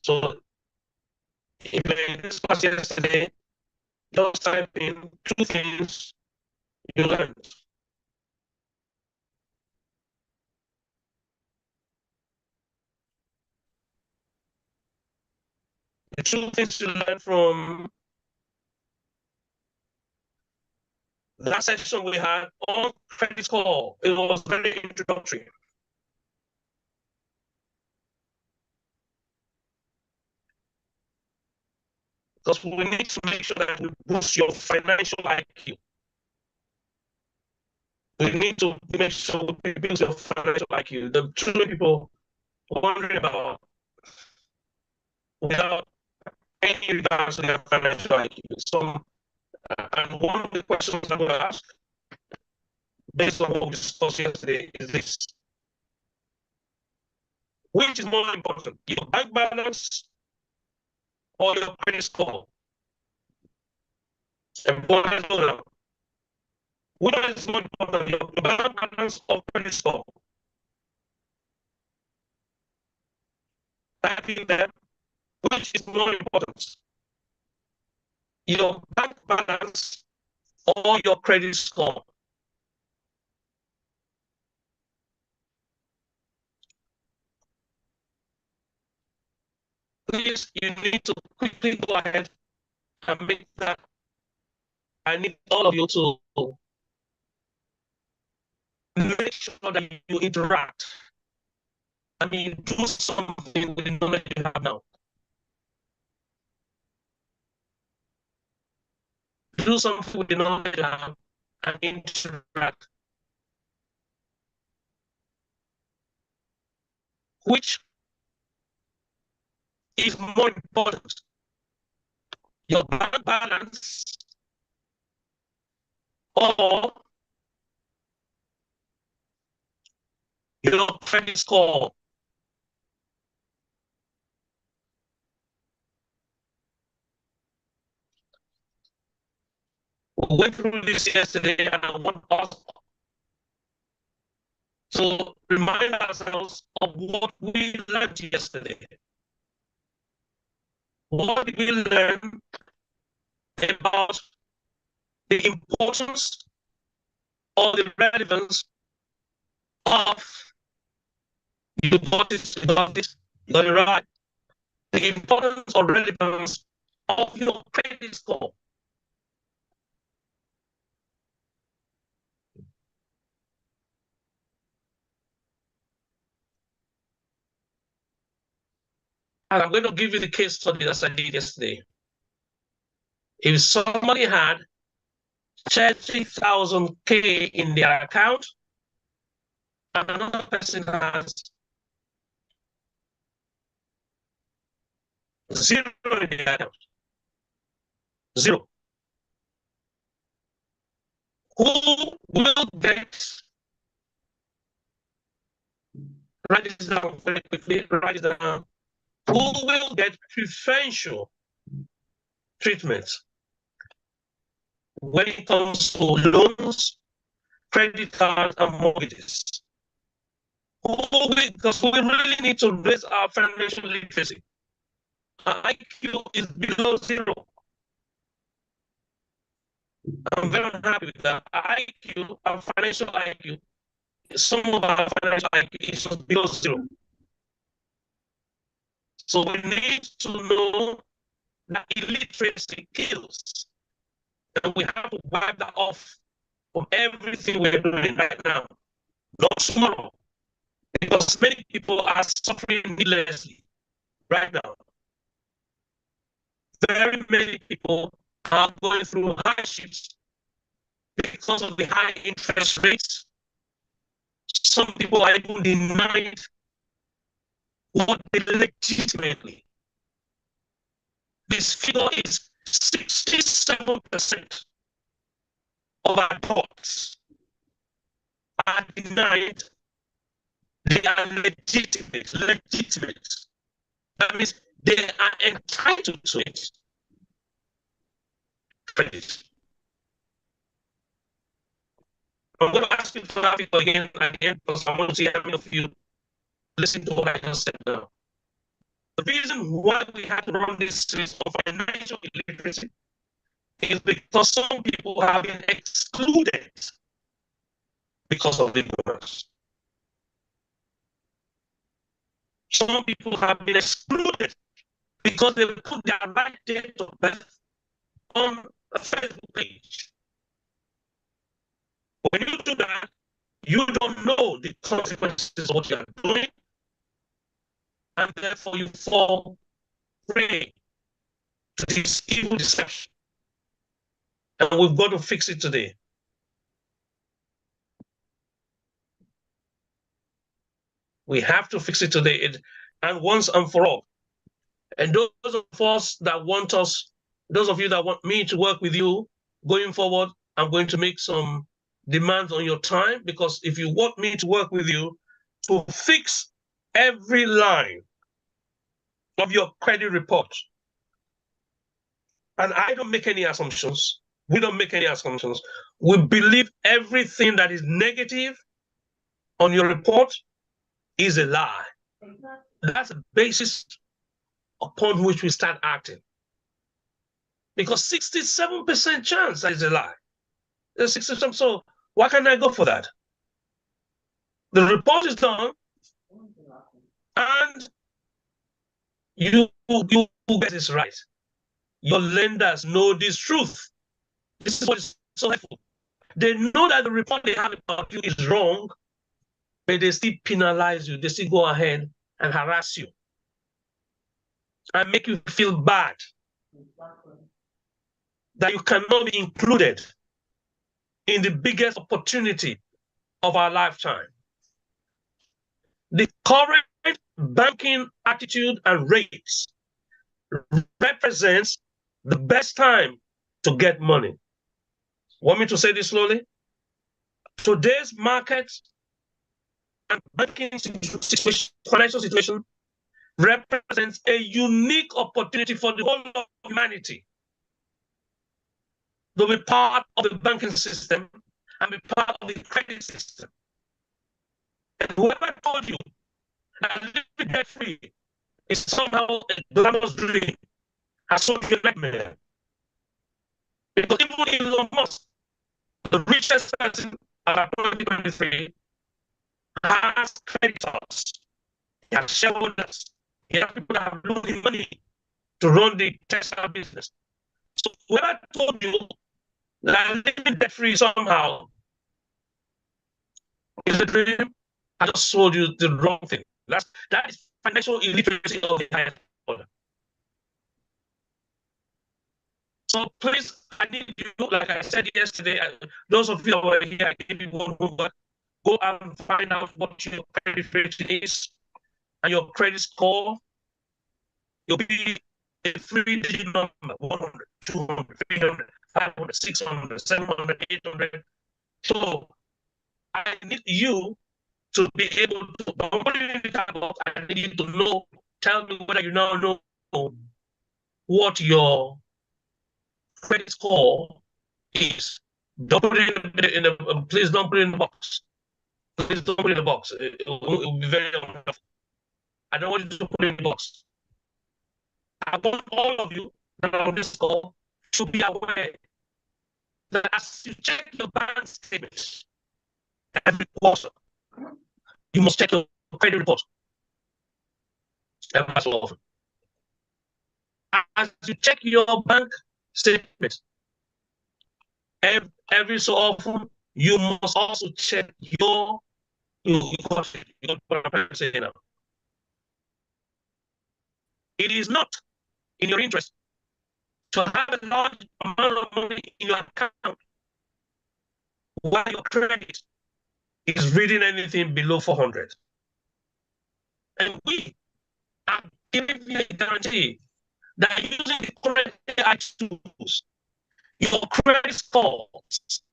So in this class yesterday, just type in two things you learned. The two things you learned from that section we had on credit score. It was very introductory. Because we need to make sure that we boost your financial IQ. We need to make sure we build your financial IQ. The too many people wondering about without any regards to their financial IQ. And one of the questions I'm going to ask, based on what we discussed yesterday, is this: which is more important, your bank balance or your credit score? And what has gone which one is more important, your bank balance or credit score? Type in there, which is more important, your bank balance or your credit score? Please, you need to quickly go ahead and make that. I need all of you to make sure that you interact. I mean, do something with the knowledge you have now. Do something with the knowledge you have and interact. Which is more important, your bank balance or your credit score? We went through this yesterday, and I want us to remind ourselves of what we learned yesterday. What did we learn about the importance or the relevance of, you got this, you got it right, the importance or relevance of your credit score? And I'm going to give you the case study as I did yesterday. If somebody had 30,000 K in their account and another person has zero in their account, zero, who will get, write this down very quickly, write it down, who will get preferential treatment when it comes to loans, credit cards, and mortgages? Because we really need to raise our financial literacy. Our IQ is below zero. I'm very unhappy with that. Our IQ, our financial IQ, some of our financial IQ is just below zero. So we need to know that illiteracy kills. And we have to wipe that off from everything we're doing right now, not tomorrow. Because many people are suffering needlessly right now. Very many people are going through hardships because of the high interest rates. Some people are even denied what they legitimately. This figure is 67% of adults are denied. They are legitimate. That means they are entitled to it. Credit. I'm going to ask you for that again and again because I want to see how many of you listen to what I just said now. The reason why we had to run this series of financial illiteracy is because some people have been excluded because of ignorance. Some people have been excluded because they put their right date of birth on a Facebook page. When you do that, you don't know the consequences of what you are doing, and therefore you fall prey to this evil deception. And we've got to fix it today. We have to fix it today, and once and for all. And those of us that want us, those of you that want me to work with you going forward, I'm going to make some demands on your time, because if you want me to work with you to fix every line of your credit report, and I don't make any assumptions, we don't make any assumptions, we believe everything that is negative on your report is a lie. That's the basis upon which we start acting. Because 67% chance that is a lie. There's 67%, so why can't I go for that? The report is done, and you get this right. Your lenders know this truth. This is what is so helpful. They know that the report they have about you is wrong, but they still penalize you. They still go ahead and harass you and make you feel bad that you cannot be included in the biggest opportunity of our lifetime. The current banking attitude and rates represents the best time to get money. Want me to say this slowly? Today's market and banking situation, financial situation, represents a unique opportunity for the whole of humanity to be part of the banking system and be part of the credit system. And whoever told you that living debt free is somehow a glamorous dream has sold you a nightmare. Because even Elon Musk, the richest person of 2023, has creditors, he has shareholders, he has people that have loaned him money to run the Tesla business. So whoever told you that living debt free somehow is a dream, I just sold you the wrong thing. That is financial illiteracy of the highest order. So please, I need you, like I said yesterday, those of you that were here, I gave you one homework. Go and find out what your credit rating is and your credit score. You'll be a 3-digit number: 100, 200, 300, 500, 600, 700, 800. So I need you to be able to, but when you in the chat box, I need you to know, tell me whether you now know what your credit score is. Don't put it in the please don't put it in the box. Please don't put it in the box. It will be very unhelpful. I don't want you to put it in the box. I want all of you that are on this call to be aware that as you check your bank statements every quarter, you must check your credit report every so often. As you check your bank statement every so often, you must also check your it is not in your interest to have a large amount of money in your account while your credit is reading anything below 400. And we are giving you a guarantee that using the current AI tools, your credit scores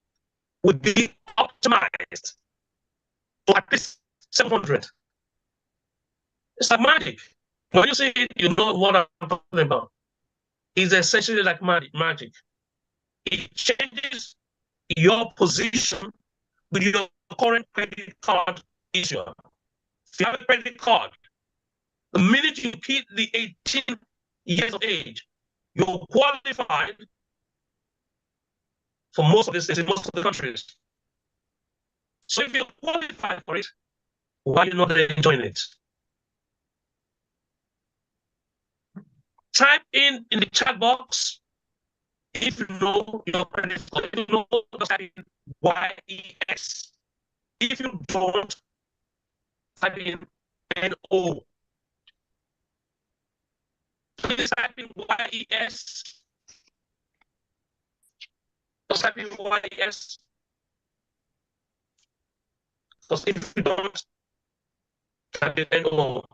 will be optimized to at least 700. It's like magic. When you see it, you know what I'm talking about. It's essentially like magic. It changes your position with your current credit card issuer. If you have a credit card, the minute you hit the 18 years of age, you're qualified for most of these things in most of the countries. So if you're qualified for it, why are you not enjoying it? Type in the chat box if you know your credit score. If you know, just type in YES. If you don't, type in NO. Please type in YES. Just type in YES. Because if you don't, type in NO.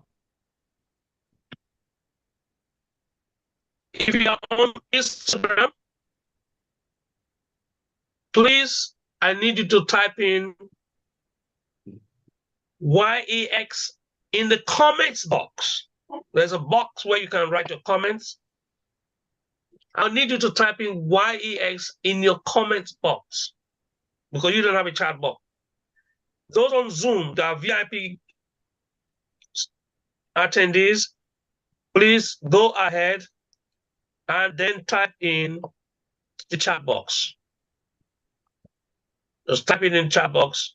If you are on Instagram, please, I need you to type in YEX in the comments box. There's a box where you can write your comments. I need you to type in YEX in your comments box because you don't have a chat box. Those on Zoom that are VIP attendees, please go ahead and then type in the chat box. Just type it in the chat box.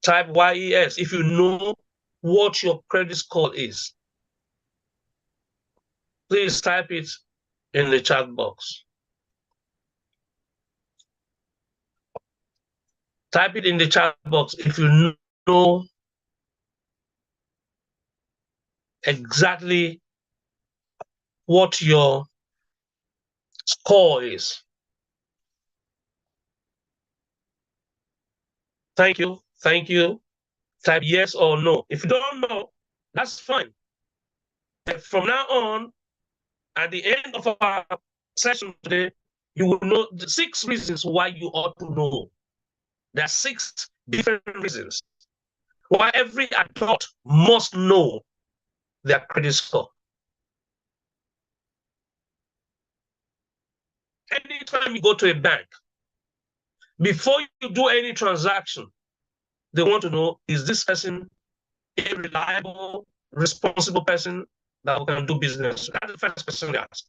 Type YES if you know what your credit score is. Please type it in the chat box. Type it in the chat box if you know exactly what your score is. Thank you. Thank you. Type yes or no. If you don't know, that's fine. And from now on, at the end of our session today, you will know the 6 reasons why you ought to know. There are 6 different reasons why every adult must know their credit score. Anytime you go to a bank, before you do any transaction, they want to know, is this person a reliable, responsible person that we can do business? That's the first question they ask.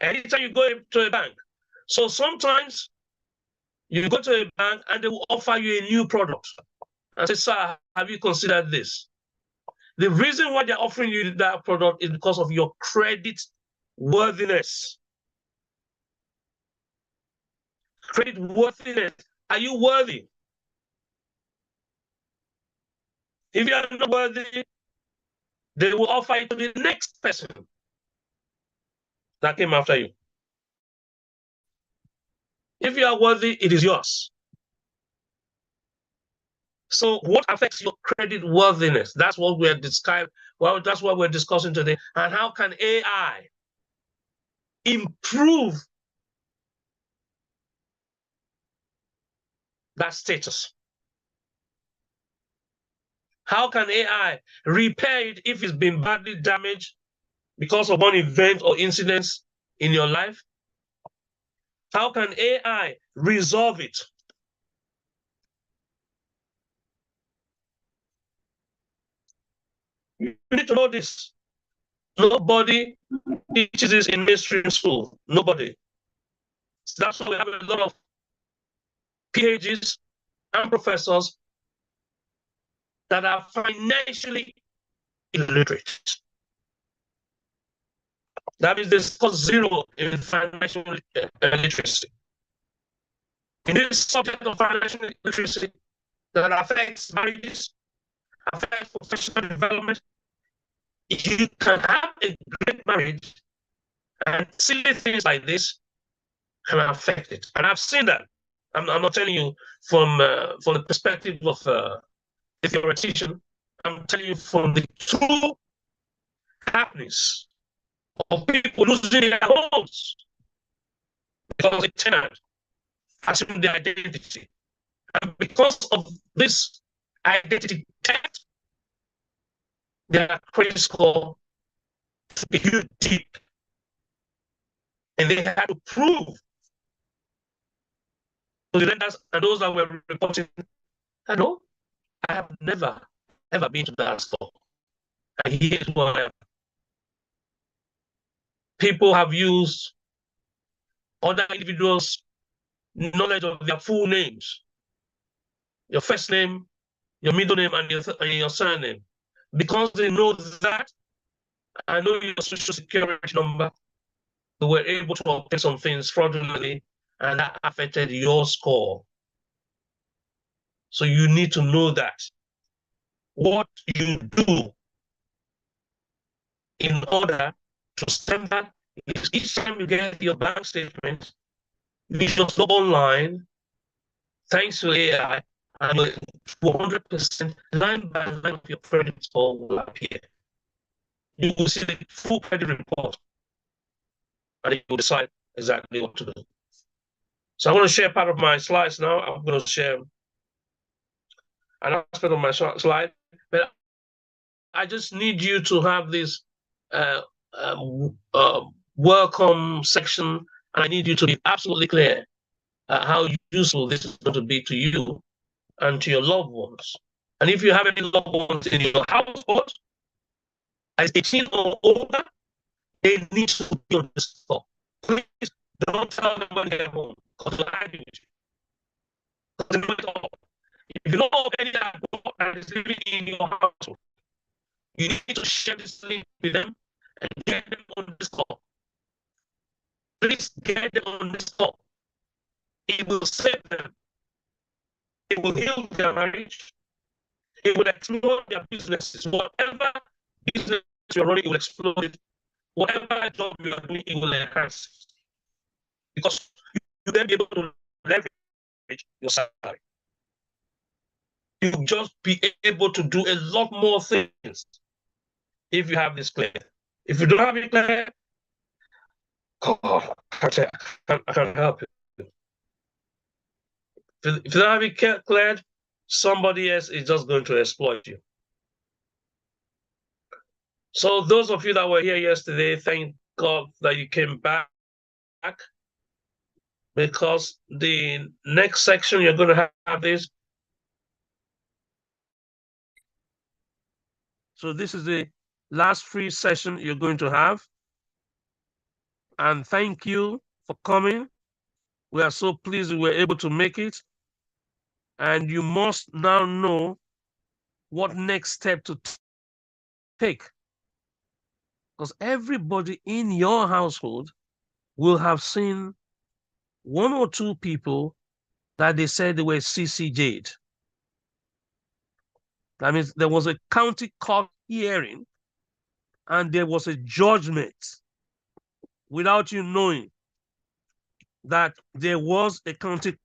Anytime you go to a bank. So sometimes you go to a bank and they will offer you a new product and say, sir, have you considered this? The reason why they're offering you that product is because of your credit worthiness. Credit worthiness. Are you worthy? If you are not worthy, they will offer it to the next person that came after you. If you are worthy, it is yours. So what affects your credit worthiness? That's what we're discussing. Well, that's what we're discussing today. And how can AI improve that status? How can AI repair it if it's been badly damaged because of one event or incidents in your life? How can AI resolve it? You need to know this. Nobody teaches this in mainstream school. Nobody. That's why we have a lot of PhDs and professors that are financially illiterate. That means they score 0 in financial literacy. In this subject of financial literacy that affects marriages, affects professional development, you can have a great marriage and silly things like this can affect it. And I've seen that. I'm not telling you from the perspective of a theoretician. I'm telling you from the true happenings of people losing their homes because a tenant assumed their identity. And because of this identity theft, their credit score took a huge dip. And they had to prove to the lenders and those that were reporting, no, I have never, ever been to that store. And here's what I am. People have used other individuals' knowledge of their full names, your first name, your middle name, and your surname. Because they know that, I know your social security number, they were able to obtain some things fraudulently, and that affected your score. So you need to know that. What you do in order to stem that is each time you get your bank statement, you just go online, thanks to AI, and 100% line by line of your credit score will appear. You will see the full credit report, and you will decide exactly what to do. So I'm going to share part of my slides now. I'm going to share an aspect of my slide, but I just need you to have this welcome section, and I need you to be absolutely clear how useful this is going to be to you and to your loved ones. And if you have any loved ones in your household, as 18 or older, they need to be on this call. Please don't tell them when they're home, because they'll argue with you. Because they know it all. If you know of any that is living in your household, you need to share this link with them and get them on this call. Please get them on this call. It will save them. It will heal their marriage. It will explode their businesses. Whatever business you're running, it will explode it. Whatever job you are doing, it will enhance it. Because you then be able to leverage your salary. You'll just be able to do a lot more things if you have this clear. If you don't have it clear, oh, I can't help it. If you don't have it cleared, somebody else is just going to exploit you. So those of you that were here yesterday, thank God that you came back, because the next section you're going to have is. So this is the last free session you're going to have. And thank you for coming. We are so pleased we were able to make it. And you must now know what next step to take. Because everybody in your household will have seen one or two people that they said they were CCJ'd. That means there was a county court hearing and there was a judgment without you knowing that there was a county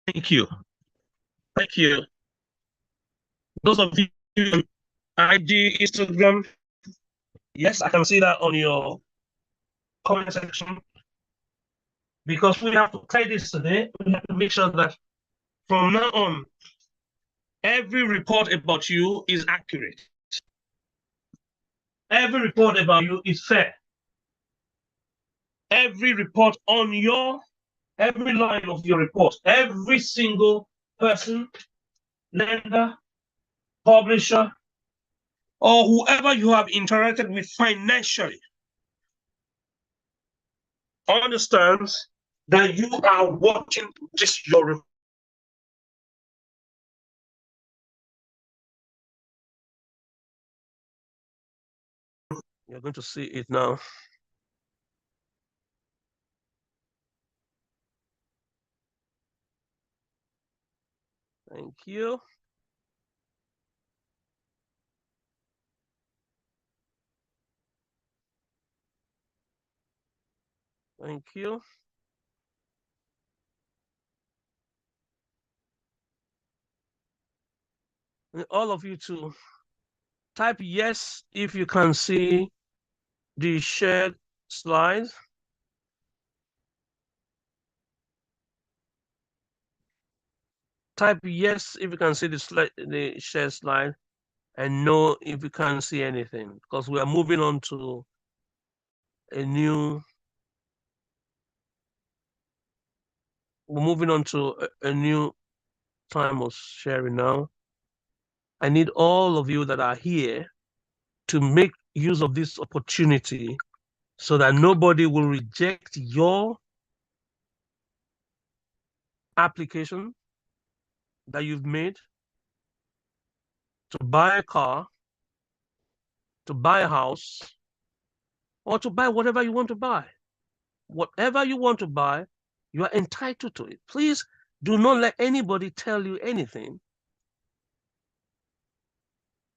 Thank you. Thank you. Those of you on IG, Instagram, yes, I can see that on your comment section. Because we have to clear this today, we have to make sure that from now on, every report about you is accurate. Every report about you is fair. Every report on every line of your report, every single person, lender, publisher, or whoever you have interacted with financially understands that you are watching your You're going to see it now. Thank you. Thank you. And all of you too, type yes if you can see the shared slides. Type yes if you can see the shared slide, and no if you can't see anything, because we are moving on to a new, we're moving on to a new time of sharing now. I need all of you that are here to make use of this opportunity so that nobody will reject your application that you've made to buy a car, to buy a house, or to buy whatever you want to buy. Whatever you want to buy, you are entitled to it. Please do not let anybody tell you anything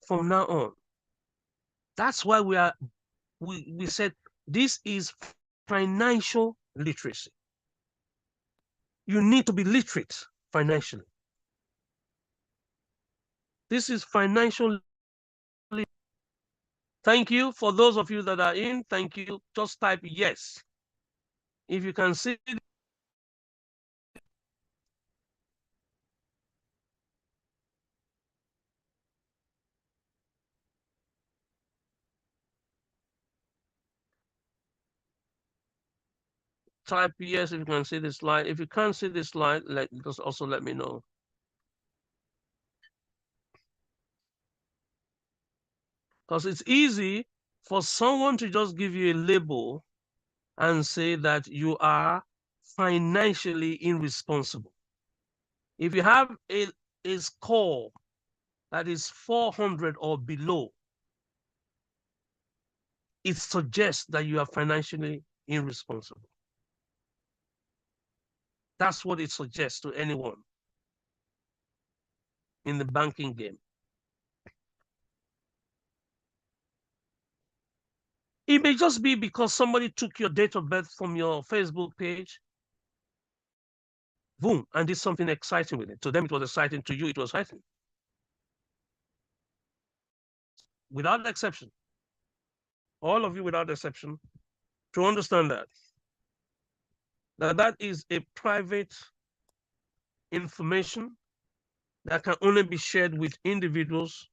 from now on. That's why we said this is financial literacy. You need to be literate financially. This is financial. Thank you for those of you that are in. Thank you. Just type yes. If you can see, type yes if you can see the slide. If you can't see the slide, just also let me know. Because it's easy for someone to just give you a label and say that you are financially irresponsible. If you have a score that is 400 or below, it suggests that you are financially irresponsible. That's what it suggests to anyone in the banking game. It may just be because somebody took your date of birth from your Facebook page, boom, and did something exciting with it. To them, it was exciting. To you, it was exciting. Without exception, all of you without exception, to understand that that is a private information that can only be shared with individuals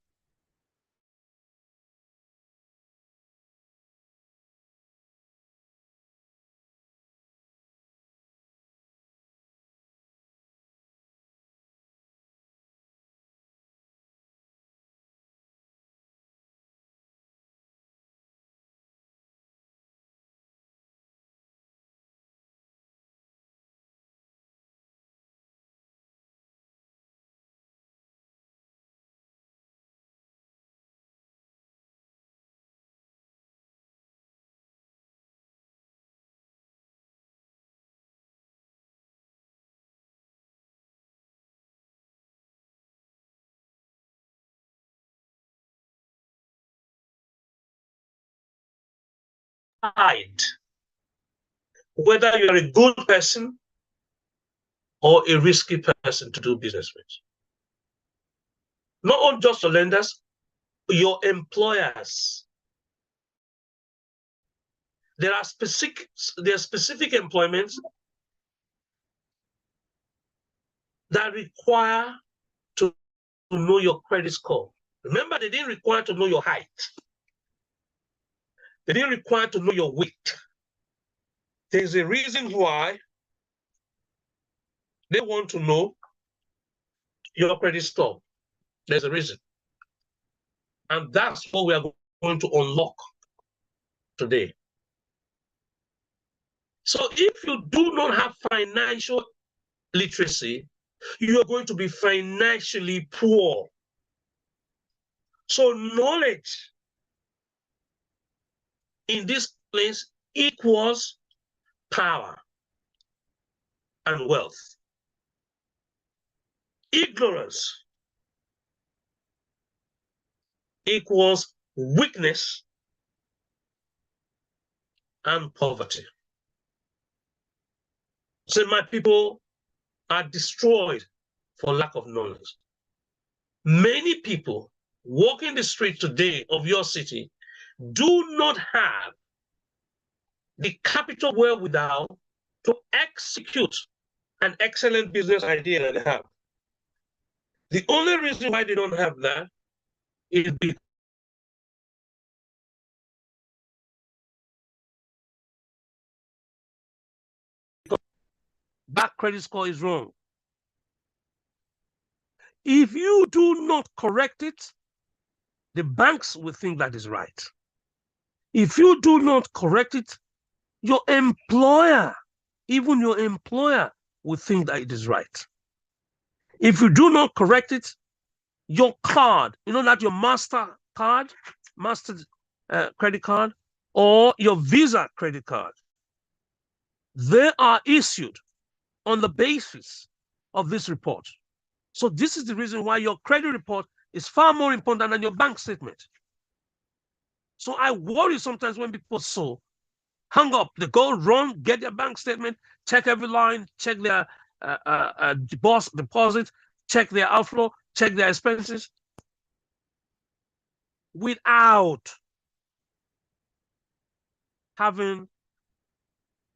hide whether you're a good person or a risky person to do business with. Not only just your lenders, your employers. There are specific employments that require to know your credit score. Remember, they didn't require to know your height. They didn't require to know your weight. There's a reason why they want to know your credit score. There's a reason. And that's what we are going to unlock today. So if you do not have financial literacy, you are going to be financially poor. So knowledge in this place equals power and wealth. Ignorance equals weakness and poverty. So my people are destroyed for lack of knowledge. Many people walking the street today of your city do not have the capital wherewithal to execute an excellent business idea that they have. The only reason why they don't have that is because that credit score is wrong. If you do not correct it, the banks will think that is right. If you do not correct it, your employer, even your employer, will think that it is right. If you do not correct it, your card, you know that your Master card, Master credit card, or your Visa credit card, they are issued on the basis of this report. So this is the reason why your credit report is far more important than your bank statement. So I worry sometimes when people so hung up, they go run, get their bank statement, check every line, check their deposit, check their outflow, check their expenses, without having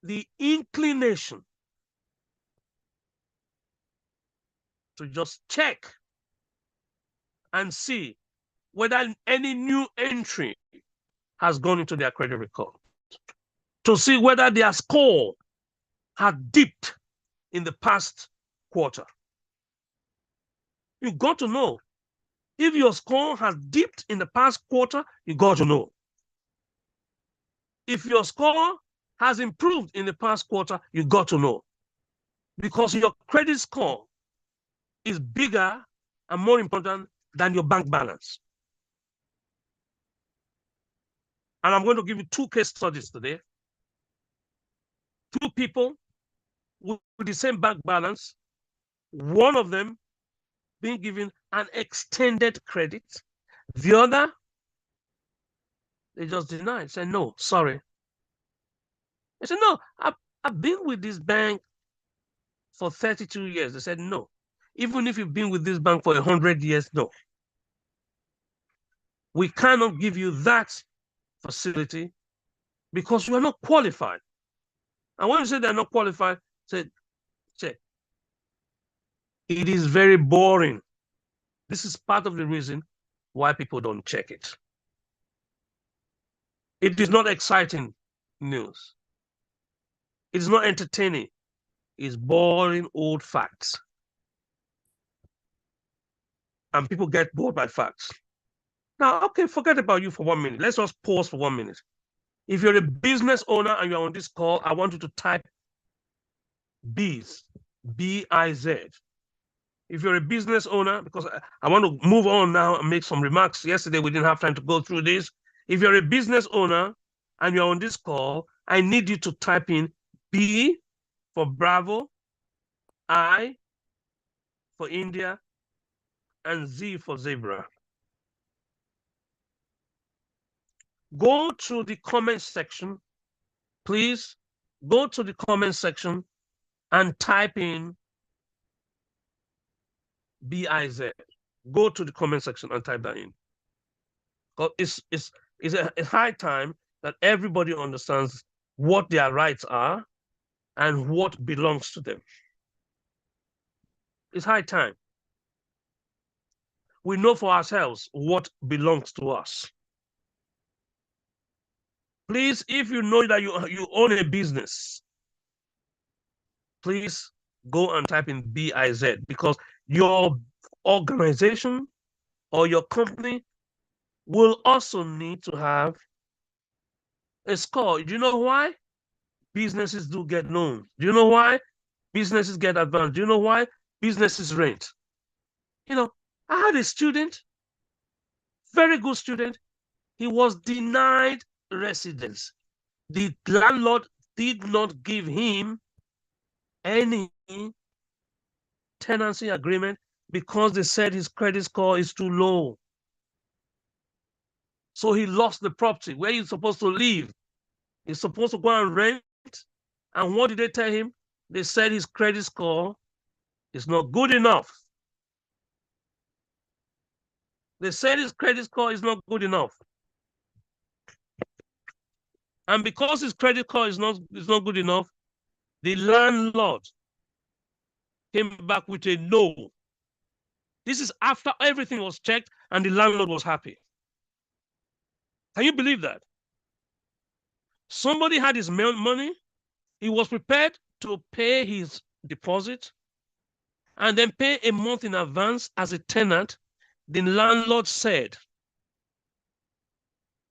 the inclination to just check and see whether any new entry has gone into their credit record, to see whether their score had dipped in the past quarter. You got to know. If your score has dipped in the past quarter, you got to know. If your score has improved in the past quarter, you got to know. Because your credit score is bigger and more important than your bank balance. And I'm going to give you two case studies today. Two people with the same bank balance, one of them being given an extended credit, the other, they just denied, said, no, sorry. They said, no, I've been with this bank for 32 years. They said, no. Even if you've been with this bank for 100 years, no. We cannot give you that facility because you are not qualified. And when you say they're not qualified, say, check. It is very boring. This is part of the reason why people don't check it. It is not exciting news. It is not entertaining. It's boring old facts. And people get bored by facts. Now, okay, forget about you for 1 minute. Let's just pause for 1 minute. If you're a business owner and you're on this call, I want you to type Biz, B-I-Z. If you're a business owner, because I want to move on now and make some remarks. Yesterday, we didn't have time to go through this. If you're a business owner and you're on this call, I need you to type in B for Bravo, I for India, and Z for zebra. Go to the comment section. Please go to the comment section and type in BIZ. Go to the comment section and type that in. Because it's a high time that everybody understands what their rights are and what belongs to them. It's high time. We know for ourselves what belongs to us. Please, if you know that you own a business, please go and type in BIZ, because your organization or your company will also need to have a score. Do you know why? Businesses do get loans. Do you know why? Businesses get advanced. Do you know why? Businesses rent. You know, I had a student, very good student. He was denied residence. The landlord did not give him any tenancy agreement because they said his credit score is too low. So he lost the property where he's supposed to live. He's supposed to go and rent. And what did they tell him? They said his credit score is not good enough. They said his credit score is not good enough. And because his credit score is not good enough, the landlord came back with a no. This is after everything was checked and the landlord was happy. Can you believe that? Somebody had his money, he was prepared to pay his deposit and then pay a month in advance as a tenant. The landlord said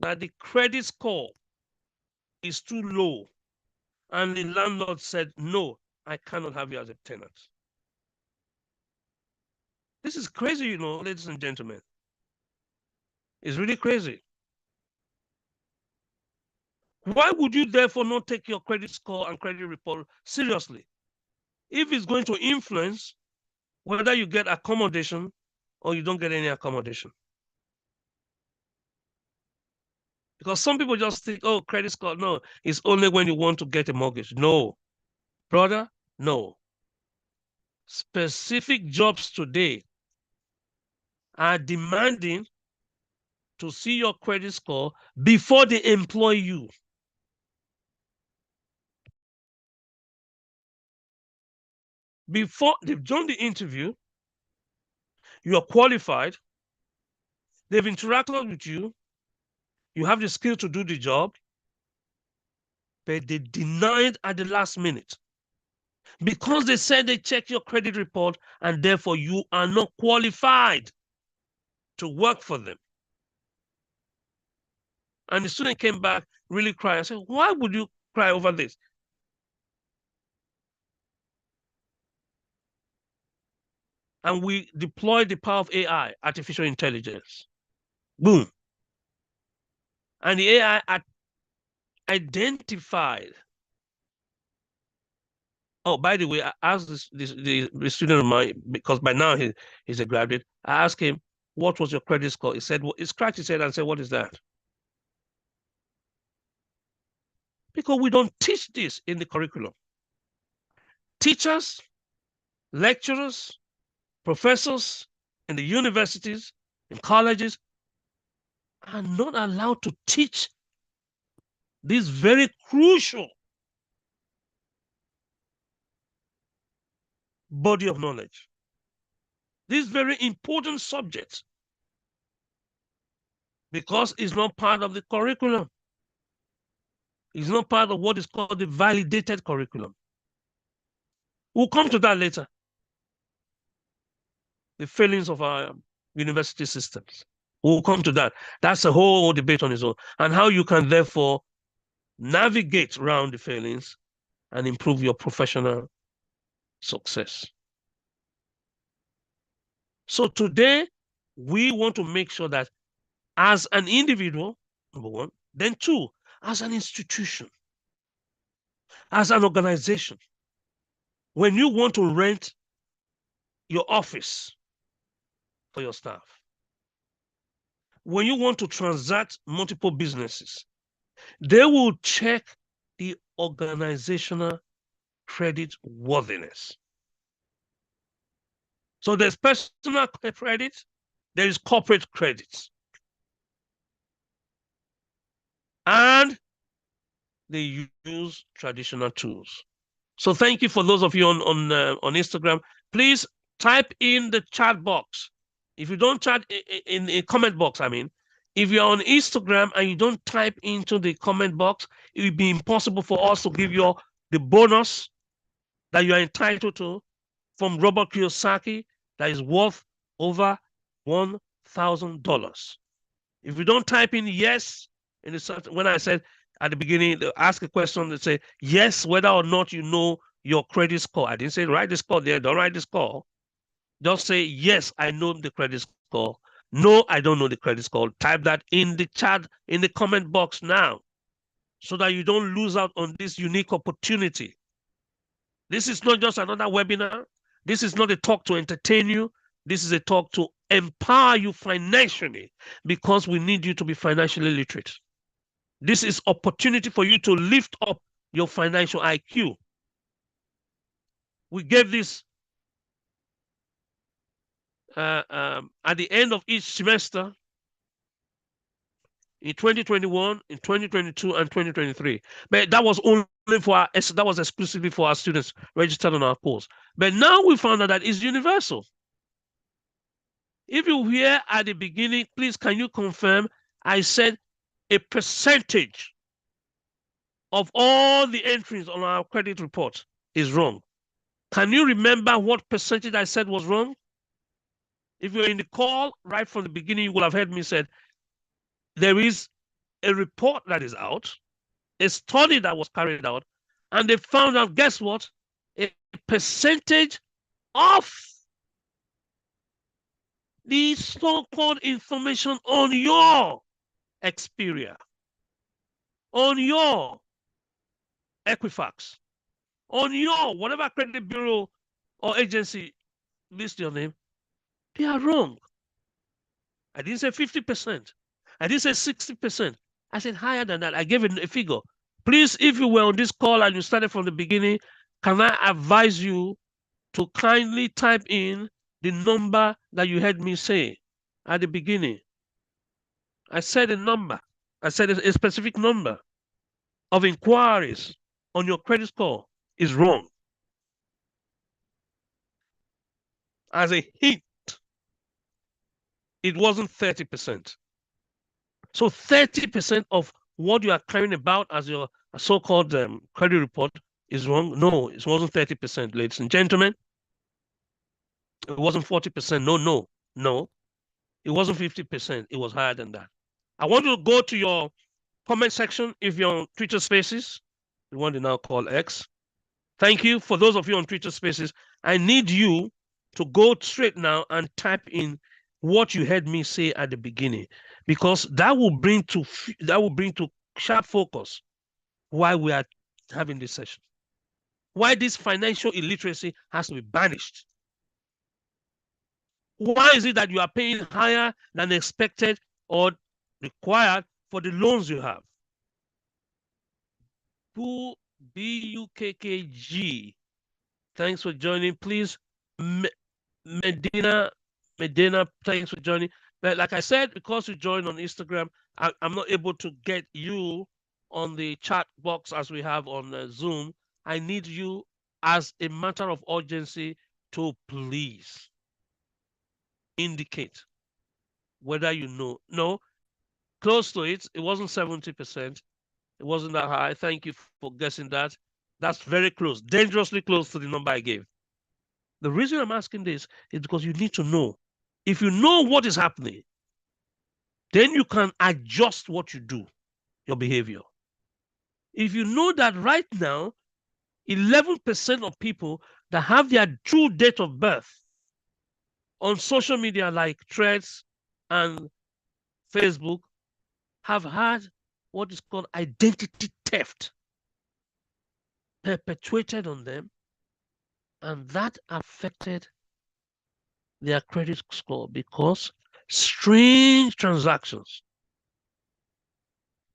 that the credit score is too low. And the landlord said, no, I cannot have you as a tenant. This is crazy, you know, ladies and gentlemen. It's really crazy. Why would you therefore not take your credit score and credit report seriously? If it's going to influence whether you get accommodation or you don't get any accommodation. Because some people just think, oh, credit score, no, it's only when you want to get a mortgage. No, brother, no. Specific jobs today are demanding to see your credit score before they employ you. Before they've done the interview, you are qualified, they've interacted with you, you have the skill to do the job, but they denied at the last minute because they said they checked your credit report and therefore you are not qualified to work for them. And the student came back really crying. I said, why would you cry over this? And we deployed the power of AI, artificial intelligence. Boom. And the AI identified. Oh, by the way, I asked the student of mine, because by now he's a graduate. I asked him, what was your credit score? He said, well, he scratched his head and said, what is that? Because we don't teach this in the curriculum. Teachers, lecturers, professors in the universities, in colleges, are not allowed to teach this very crucial body of knowledge. This very important subject, because it's not part of the curriculum. It's not part of what is called the validated curriculum. We'll come to that later. The failings of our university systems. We'll come to that. That's a whole debate on its own. And how you can therefore navigate around the failings and improve your professional success. So today, we want to make sure that as an individual, number one, then two, as an institution, as an organization, when you want to rent your office for your staff, when you want to transact multiple businesses, they will check the organizational credit worthiness. So there's personal credit, there is corporate credit. And they use traditional tools. So thank you for those of you on Instagram. Please type in the chat box. If you don't chat in the comment box, I mean, if you're on Instagram and you don't type into the comment box, it will be impossible for us to give you the bonus that you are entitled to from Robert Kiyosaki that is worth over $1,000. If you don't type in yes, in the, when I said at the beginning, ask a question that say yes, whether or not you know your credit score. I didn't say write the score there. Don't write the score. Just say yes, I know the credit score. No, I don't know the credit score. Type that in the chat, in the comment box now. so that you don't lose out on this unique opportunity. This is not just another webinar. This is not a talk to entertain you. This is a talk to empower you financially, because we need you to be financially literate. This is opportunity for you to lift up your financial IQ. We gave this at the end of each semester in 2021, in 2022, and 2023. But that was only for that was exclusively for our students registered on our course. But now we found out that it's universal. If you hear at the beginning, please can you confirm I said a percentage of all the entries on our credit report is wrong? Can you remember what percentage I said was wrong? If you're in the call right from the beginning, you will have heard me said there is a report that is out, a study that was carried out, and they found out, guess what? A percentage of the so-called information on your Xperia, on your Equifax, on your whatever credit bureau or agency list your name, they are wrong. I didn't say 50%. I didn't say 60%. I said higher than that. I gave it a figure. Please, if you were on this call and you started from the beginning, can I advise you to kindly type in the number that you heard me say at the beginning? I said a number. I said a specific number of inquiries on your credit score is wrong. As a hint, it wasn't 30%. So 30% of what you are carrying about as your so-called credit report is wrong. No, it wasn't 30%, ladies and gentlemen. It wasn't 40%. No. It wasn't 50%. It was higher than that. I want you to go to your comment section if you're on Twitter Spaces, the one they now call X. Thank you. For those of you on Twitter Spaces, I need you to go straight now and type in what you heard me say at the beginning, because that will bring to sharp focus why we are having this session, why this financial illiteracy has to be banished. Why is it that you are paying higher than expected or required for the loans you have? BUKKG, thanks for joining. Please, Medina, thanks for joining. But like I said, because you joined on Instagram, I'm not able to get you on the chat box as we have on Zoom. I need you as a matter of urgency to please indicate whether you know. No, close to it. It wasn't 70%. It wasn't that high. Thank you for guessing that. That's very close, dangerously close to the number I gave. The reason I'm asking this is because you need to know. If you know what is happening, then you can adjust what you do, your behavior. If you know that right now, 11% of people that have their true date of birth on social media like Threads and Facebook have had what is called identity theft perpetuated on them, and that affected their credit score because strange transactions.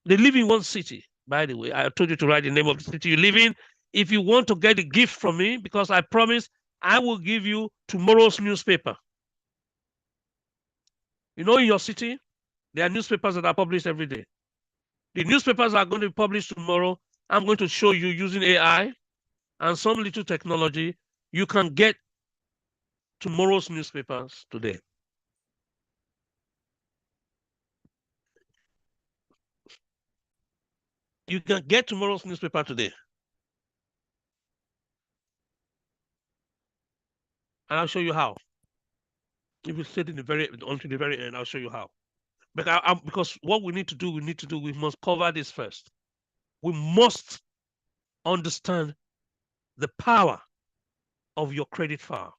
They live in one city, by the way. I told you to write the name of the city you live in. If you want to get a gift from me, because I promise I will give you tomorrow's newspaper. You know, in your city, there are newspapers that are published every day. The newspapers are going to be published tomorrow. I'm going to show you using AI and some little technology. You can get tomorrow's newspapers today. You can get tomorrow's newspaper today. And I'll show you how. If you stay until the very end, I'll show you how. But because what we need to do, we must cover this first. We must understand the power of your credit file.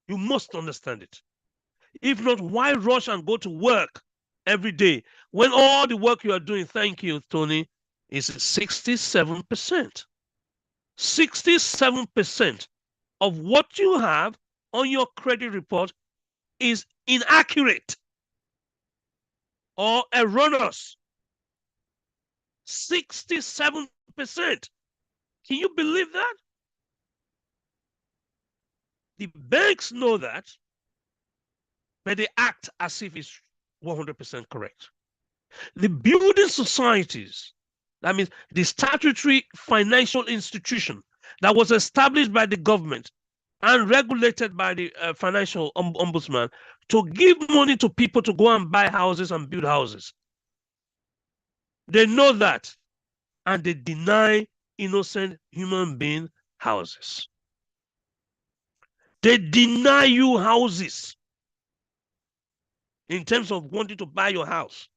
You must understand it. If not, why rush and go to work every day when all the work you are doing, thank you, Tony, is 67%. 67% of what you have on your credit report is inaccurate or erroneous. 67%. Can you believe that? The banks know that, but they act as if it's 100% correct. The building societies, that means the statutory financial institution that was established by the government and regulated by the financial ombudsman to give money to people to go and buy houses and build houses. They know that, and they deny innocent human being houses. They deny you houses in terms of wanting to buy your house.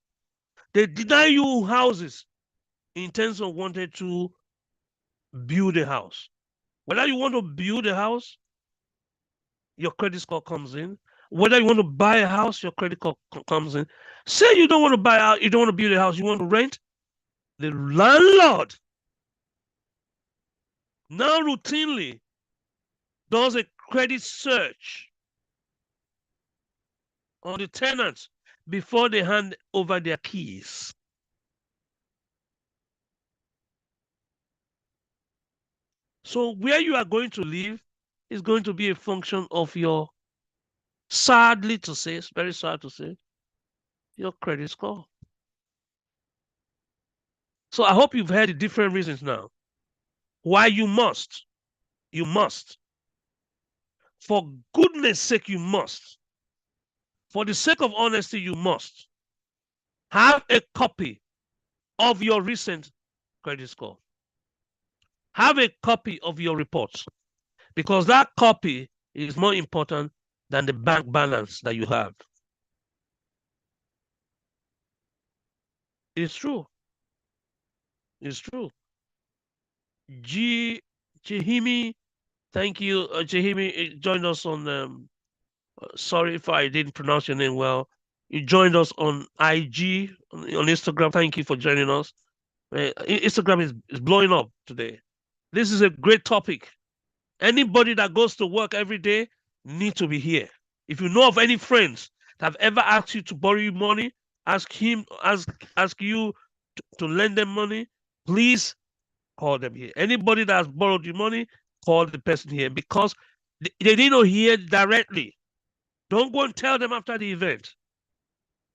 They deny you houses in terms of wanting to build a house. Whether you want to build a house, your credit score comes in. Whether you want to buy a house, your credit score comes in. Say you don't want to buy a house, you don't want to build a house, you want to rent. The landlord now routinely does a credit search on the tenants before they hand over their keys. So where you are going to live is going to be a function of your, sadly to say, it's very sad to say, your credit score. So I hope you've heard the different reasons now why you must. For goodness sake, you must. For the sake of honesty, you must have a copy of your recent credit score. Have a copy of your reports, because that copy is more important than the bank balance that you have. It's true. It's true. Jahimi, thank you. Jahimi joined us on, sorry if I didn't pronounce your name well. You joined us on IG, on Instagram. Thank you for joining us. Instagram is blowing up today. This is a great topic. Anybody that goes to work every day needs to be here. If you know of any friends that have ever asked you to borrow you money, ask you to lend them money, please call them here. Anybody that has borrowed you money, call the person here, because they need to hear directly. Don't go and tell them after the event.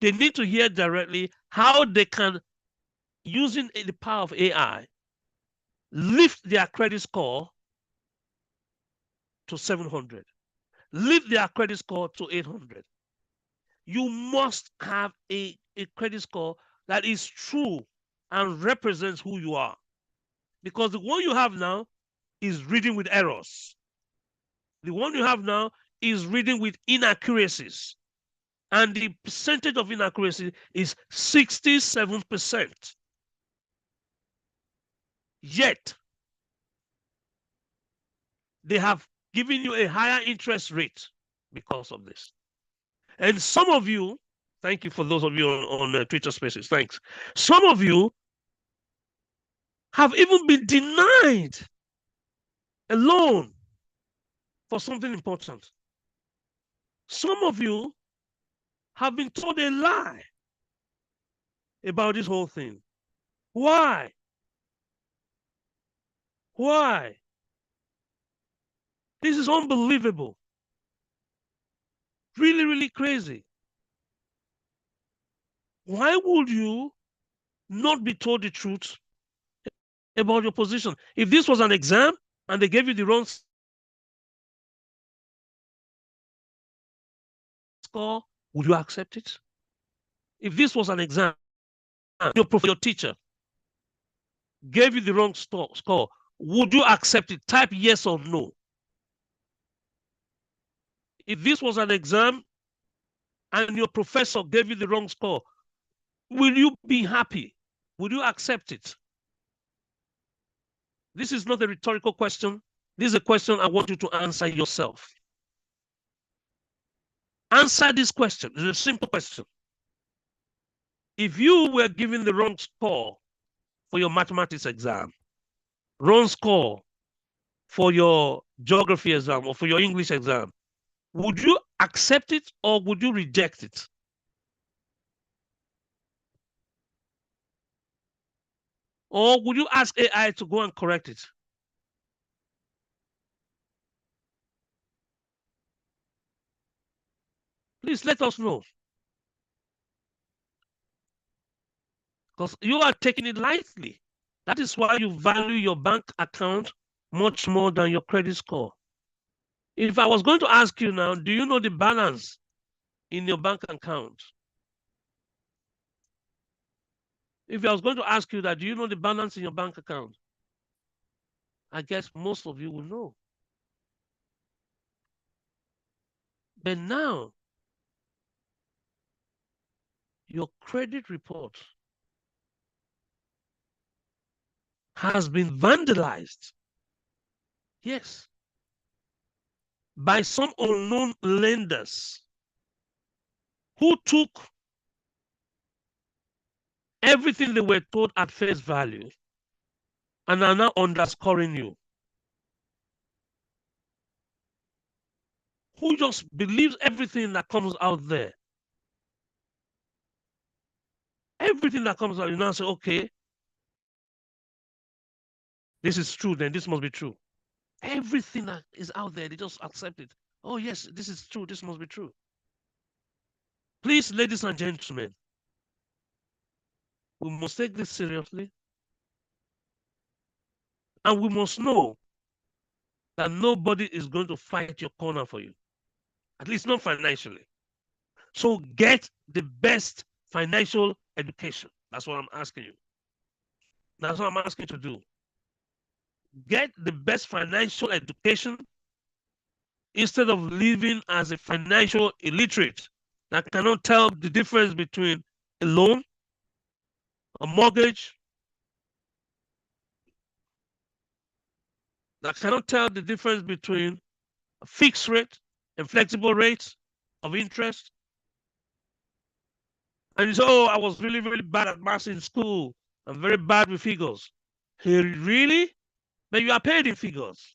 They need to hear directly how they can, using the power of AI, lift their credit score to 700, lift their credit score to 800. You must have a credit score that is true and represents who you are. Because the one you have now is reading with errors. The one you have now is reading with inaccuracies. And the percentage of inaccuracy is 67%. Yet, they have given you a higher interest rate because of this. And some of you, thank you for those of you on Twitter Spaces, thanks. Some of you have even been denied a loan for something important. Some of you have been told a lie about this whole thing. Why? Why? This is unbelievable. Really, really crazy. Why would you not be told the truth about your position? If this was an exam and they gave you the wrong score, would you accept it? If this was an exam, your teacher gave you the wrong score, would you accept it? Type yes or no. If this was an exam and your professor gave you the wrong score, will you be happy? Will you accept it? This is not a rhetorical question. This is a question I want you to answer yourself. Answer this question. It's a simple question. If you were given the wrong score for your mathematics exam, wrong score for your geography exam or for your English exam, would you accept it or would you reject it? Or would you ask AI to go and correct it? Please let us know. Because you are taking it lightly. That is why you value your bank account much more than your credit score. If I was going to ask you now, do you know the balance in your bank account? If I was going to ask you that, do you know the balance in your bank account? I guess most of you will know. But now, your credit report has been vandalized. Yes. By some unknown lenders who took everything they were told at face value and are now underscoring you. Who just believes everything that comes out there. Everything that comes out, you now say, okay, this is true, then this must be true. Everything that is out there, they just accept it. Oh, yes, this is true, this must be true. Please, ladies and gentlemen, we must take this seriously. And we must know that nobody is going to fight your corner for you, at least not financially. So get the best financial education. That's what I'm asking you. That's what I'm asking you to do. Get the best financial education instead of living as a financial illiterate that cannot tell the difference between a loan, a mortgage, that cannot tell the difference between a fixed rate and flexible rates of interest. And you say, oh, I was really, really bad at maths in school. I'm very bad with figures. Hey, really? But you are paid in figures.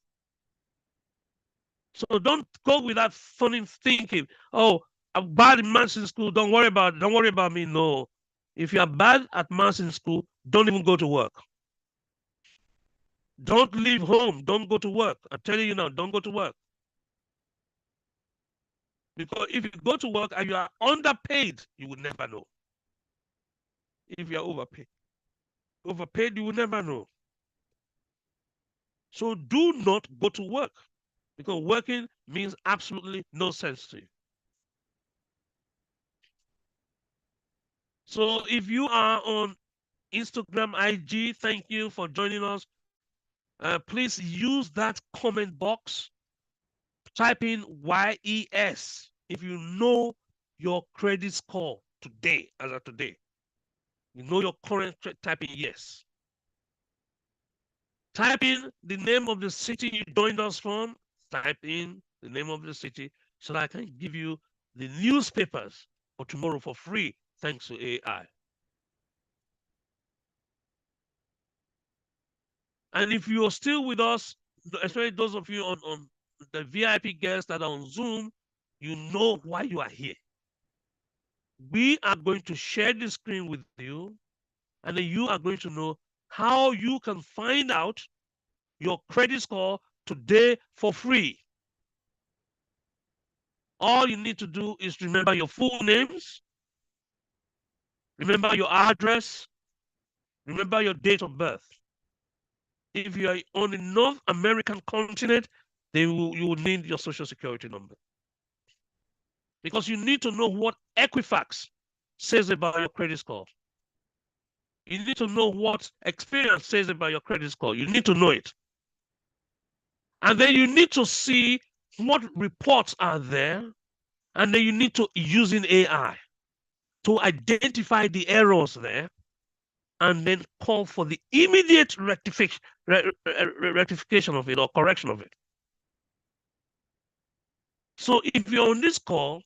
So don't go with that funny thinking. Oh, I'm bad in maths in school. Don't worry about me. No. If you are bad at maths in school, don't even go to work. Don't leave home. Don't go to work. I'm telling you now, don't go to work. Because if you go to work and you are underpaid, you will never know. If you are overpaid, you will never know. So do not go to work because working means absolutely no sense to you. So if you are on Instagram, IG, thank you for joining us. Please use that comment box. Type in YES if you know your credit score today, as of today. You know your current, type in yes. Type in the name of the city you joined us from. Type in the name of the city so that I can give you the newspapers for tomorrow for free, thanks to AI. And if you're still with us, especially those of you on the VIP guests that are on Zoom, you know why you are here. We are going to share the screen with you, and then you are going to know how you can find out your credit score today for free. All you need to do is remember your full names, remember your address, remember your date of birth. If you are on the North American continent, you will need your social security number. Because you need to know what Equifax says about your credit score. You need to know what experience says about your credit score. You need to know it. And then you need to see what reports are there. And then you need to use AI to identify the errors there and then call for the immediate rectification of it or correction of it. So if you're on this call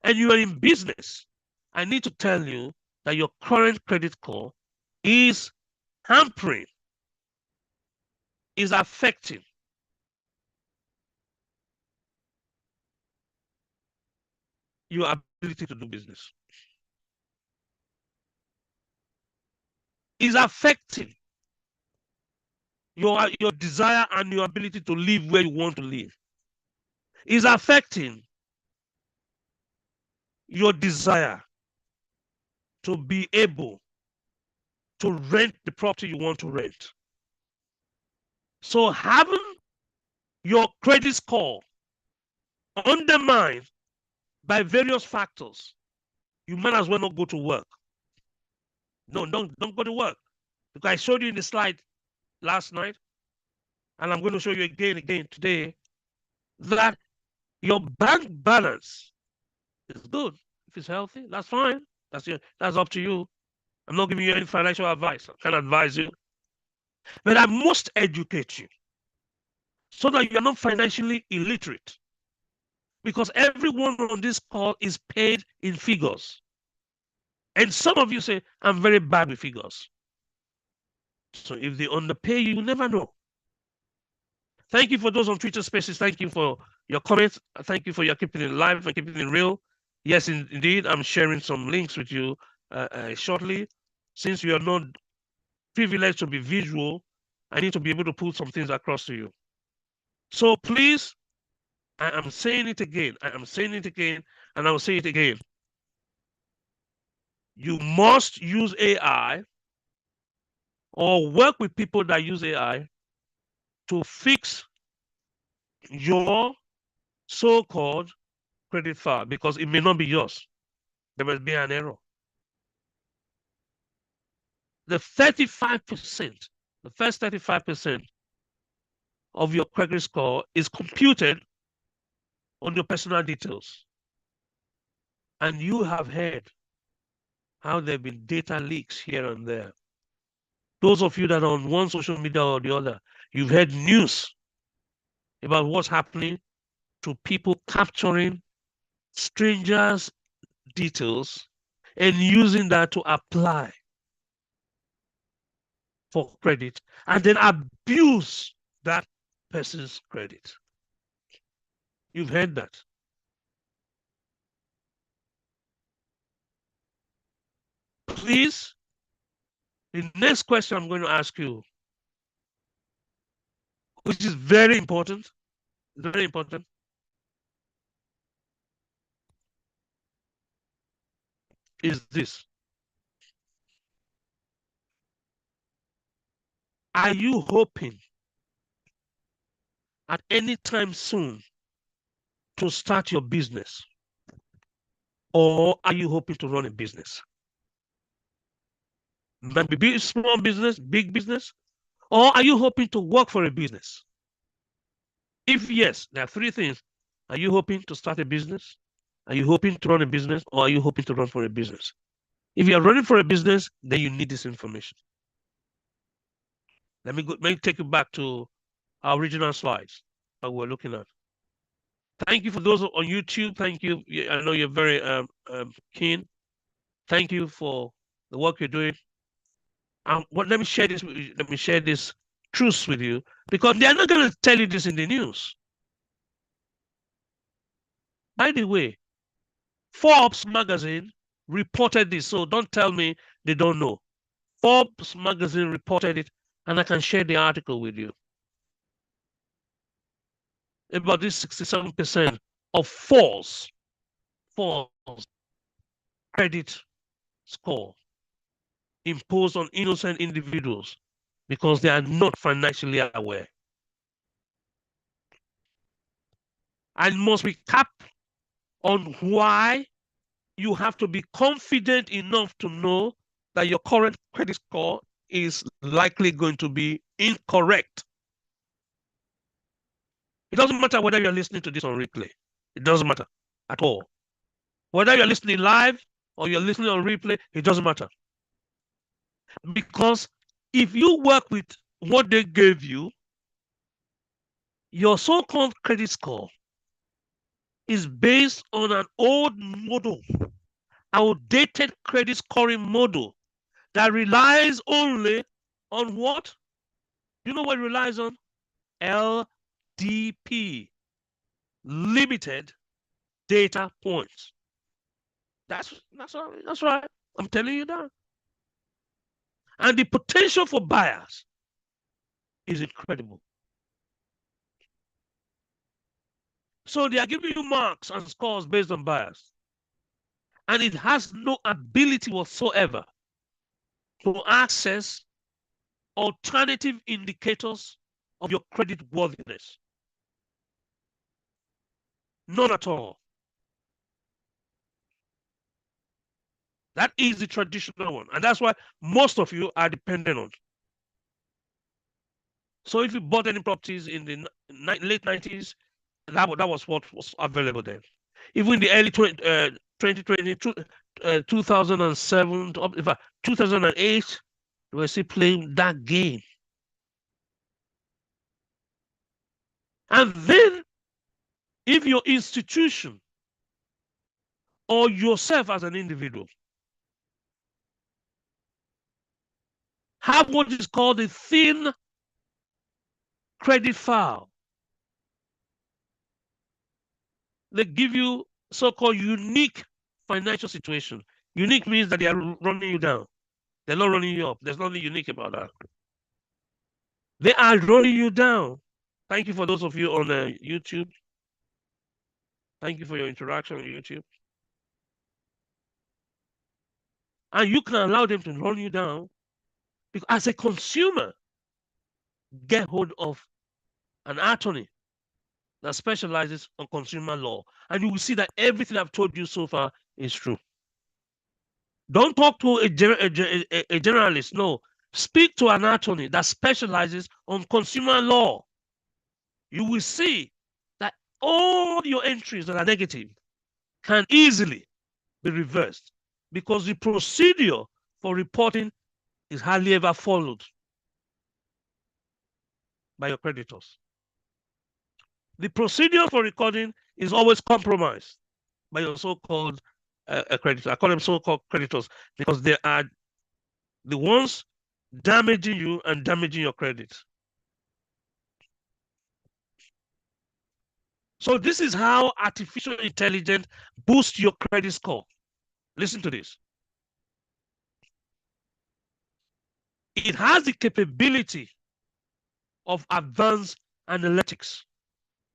and you are in business, I need to tell you that your current credit score is hampering, is affecting your ability to do business. Is affecting your desire and your ability to live where you want to live. Is affecting your desire to be able to rent the property you want to rent. So having your credit score undermined by various factors, you might as well not go to work. No, don't go to work. Because I showed you in the slide last night, and I'm going to show you again today, that your bank balance is good. If it's healthy, that's fine. That's up to you. I'm not giving you any financial advice. I can't advise you. But I must educate you so that you're not financially illiterate. Because everyone on this call is paid in figures. And some of you say, I'm very bad with figures. So if they underpay you, you never know. Thank you for those on Twitter Spaces. Thank you for your comments. Thank you for your keeping it live and keeping it real. Yes, indeed, I'm sharing some links with you shortly. Since you are not privileged to be visual, I need to be able to put some things across to you. So please, I am saying it again. I am saying it again, and I will say it again. You must use AI or work with people that use AI to fix your so-called credit file, because it may not be yours. There must be an error. The 35%, the first 35% of your credit score is computed on your personal details. And you have heard how there have been data leaks here and there. Those of you that are on one social media or the other, you've heard news about what's happening to people capturing strangers' details and using that to apply for credit and then abuse that person's credit. You've heard that. Please, the next question I'm going to ask you, which is very important, is this. Are you hoping at any time soon to start your business? Or are you hoping to run a business? Maybe small business, big business? Or are you hoping to work for a business? If yes, there are three things. Are you hoping to start a business? Are you hoping to run a business? Or are you hoping to run for a business? If you are running for a business, then you need this information. Let me take you back to our original slides that we're looking at. Thank you for those on YouTube. Thank you. I know you're very keen. Thank you for the work you're doing. Let me share this with you. Let me share this truth with you, because they're not going to tell you this in the news. By the way, Forbes magazine reported this, so don't tell me they don't know. Forbes magazine reported it, and I can share the article with you. About this 67% of false credit score imposed on innocent individuals because they are not financially aware. And must recap on why you have to be confident enough to know that your current credit score is likely going to be incorrect. It doesn't matter whether you're listening to this on replay. It doesn't matter at all. Whether you're listening live or you're listening on replay, it doesn't matter. Because if you work with what they gave you, your so-called credit score is based on an old model, outdated credit scoring model that relies only On what? You know what it relies on? LDP, limited data points. That's right. I'm telling you that. And the potential for bias is incredible. So they are giving you marks and scores based on bias. And it has no ability whatsoever to access alternative indicators of your credit worthiness. None at all. That is the traditional one. And that's why most of you are dependent on. So if you bought any properties in the late 90s, that was what was available then. Even in the early 2020, 2007, in fact, 2008, they were still playing that game. And then, if your institution or yourself as an individual have what is called a thin credit file, they give you so-called unique financial situation. Unique means that they are running you down. They're not running you up. There's nothing unique about that. They are running you down. Thank you for those of you on YouTube. Thank you for your interaction on YouTube. And you can allow them to run you down because as a consumer, get hold of an attorney that specializes on consumer law. And you will see that everything I've told you so far is true. Don't talk to a generalist. No, speak to an attorney that specializes on consumer law. You will see that all your entries that are negative can easily be reversed because the procedure for reporting is hardly ever followed by your creditors. The procedure for recording is always compromised by your so-called creditors. I call them so-called creditors because they are the ones damaging you and damaging your credit. So this is how artificial intelligence boosts your credit score. Listen to this. It has the capability of advanced analytics.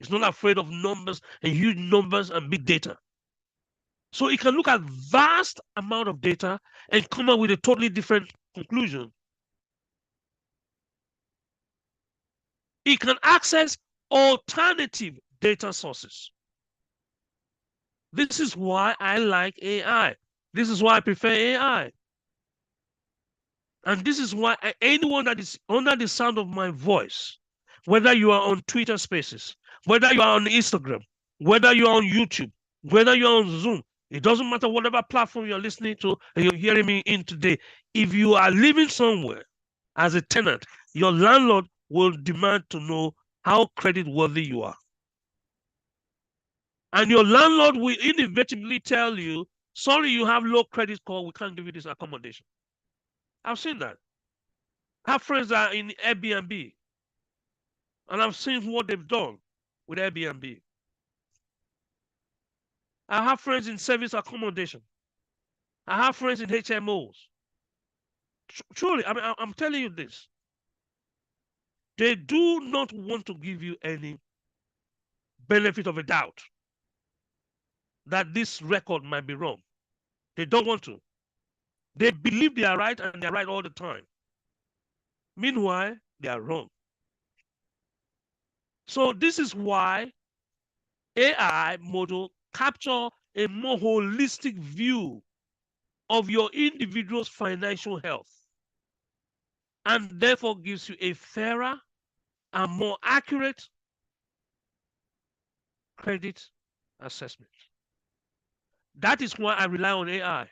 It's not afraid of numbers and huge numbers and big data. So it can look at vast amount of data and come up with a totally different conclusion. It can access alternative data sources. This is why I like AI. This is why I prefer AI. And this is why anyone that is under the sound of my voice, whether you are on Twitter Spaces, whether you are on Instagram, whether you are on YouTube, whether you're on Zoom, it doesn't matter whatever platform you're listening to and you're hearing me in today. If you are living somewhere as a tenant, your landlord will demand to know how credit worthy you are. And your landlord will inevitably tell you, sorry, you have low credit score, we can't give you this accommodation. I've seen that. I have friends that are in Airbnb, and I've seen what they've done with Airbnb. I have friends in service accommodation. I have friends in HMOs. Truly, I mean, I'm telling you this. They do not want to give you any benefit of a doubt that this record might be wrong. They don't want to. They believe they are right and they're right all the time. Meanwhile, they are wrong. So this is why AI model capture a more holistic view of your individual's financial health and therefore gives you a fairer and more accurate credit assessment. That is why I rely on AI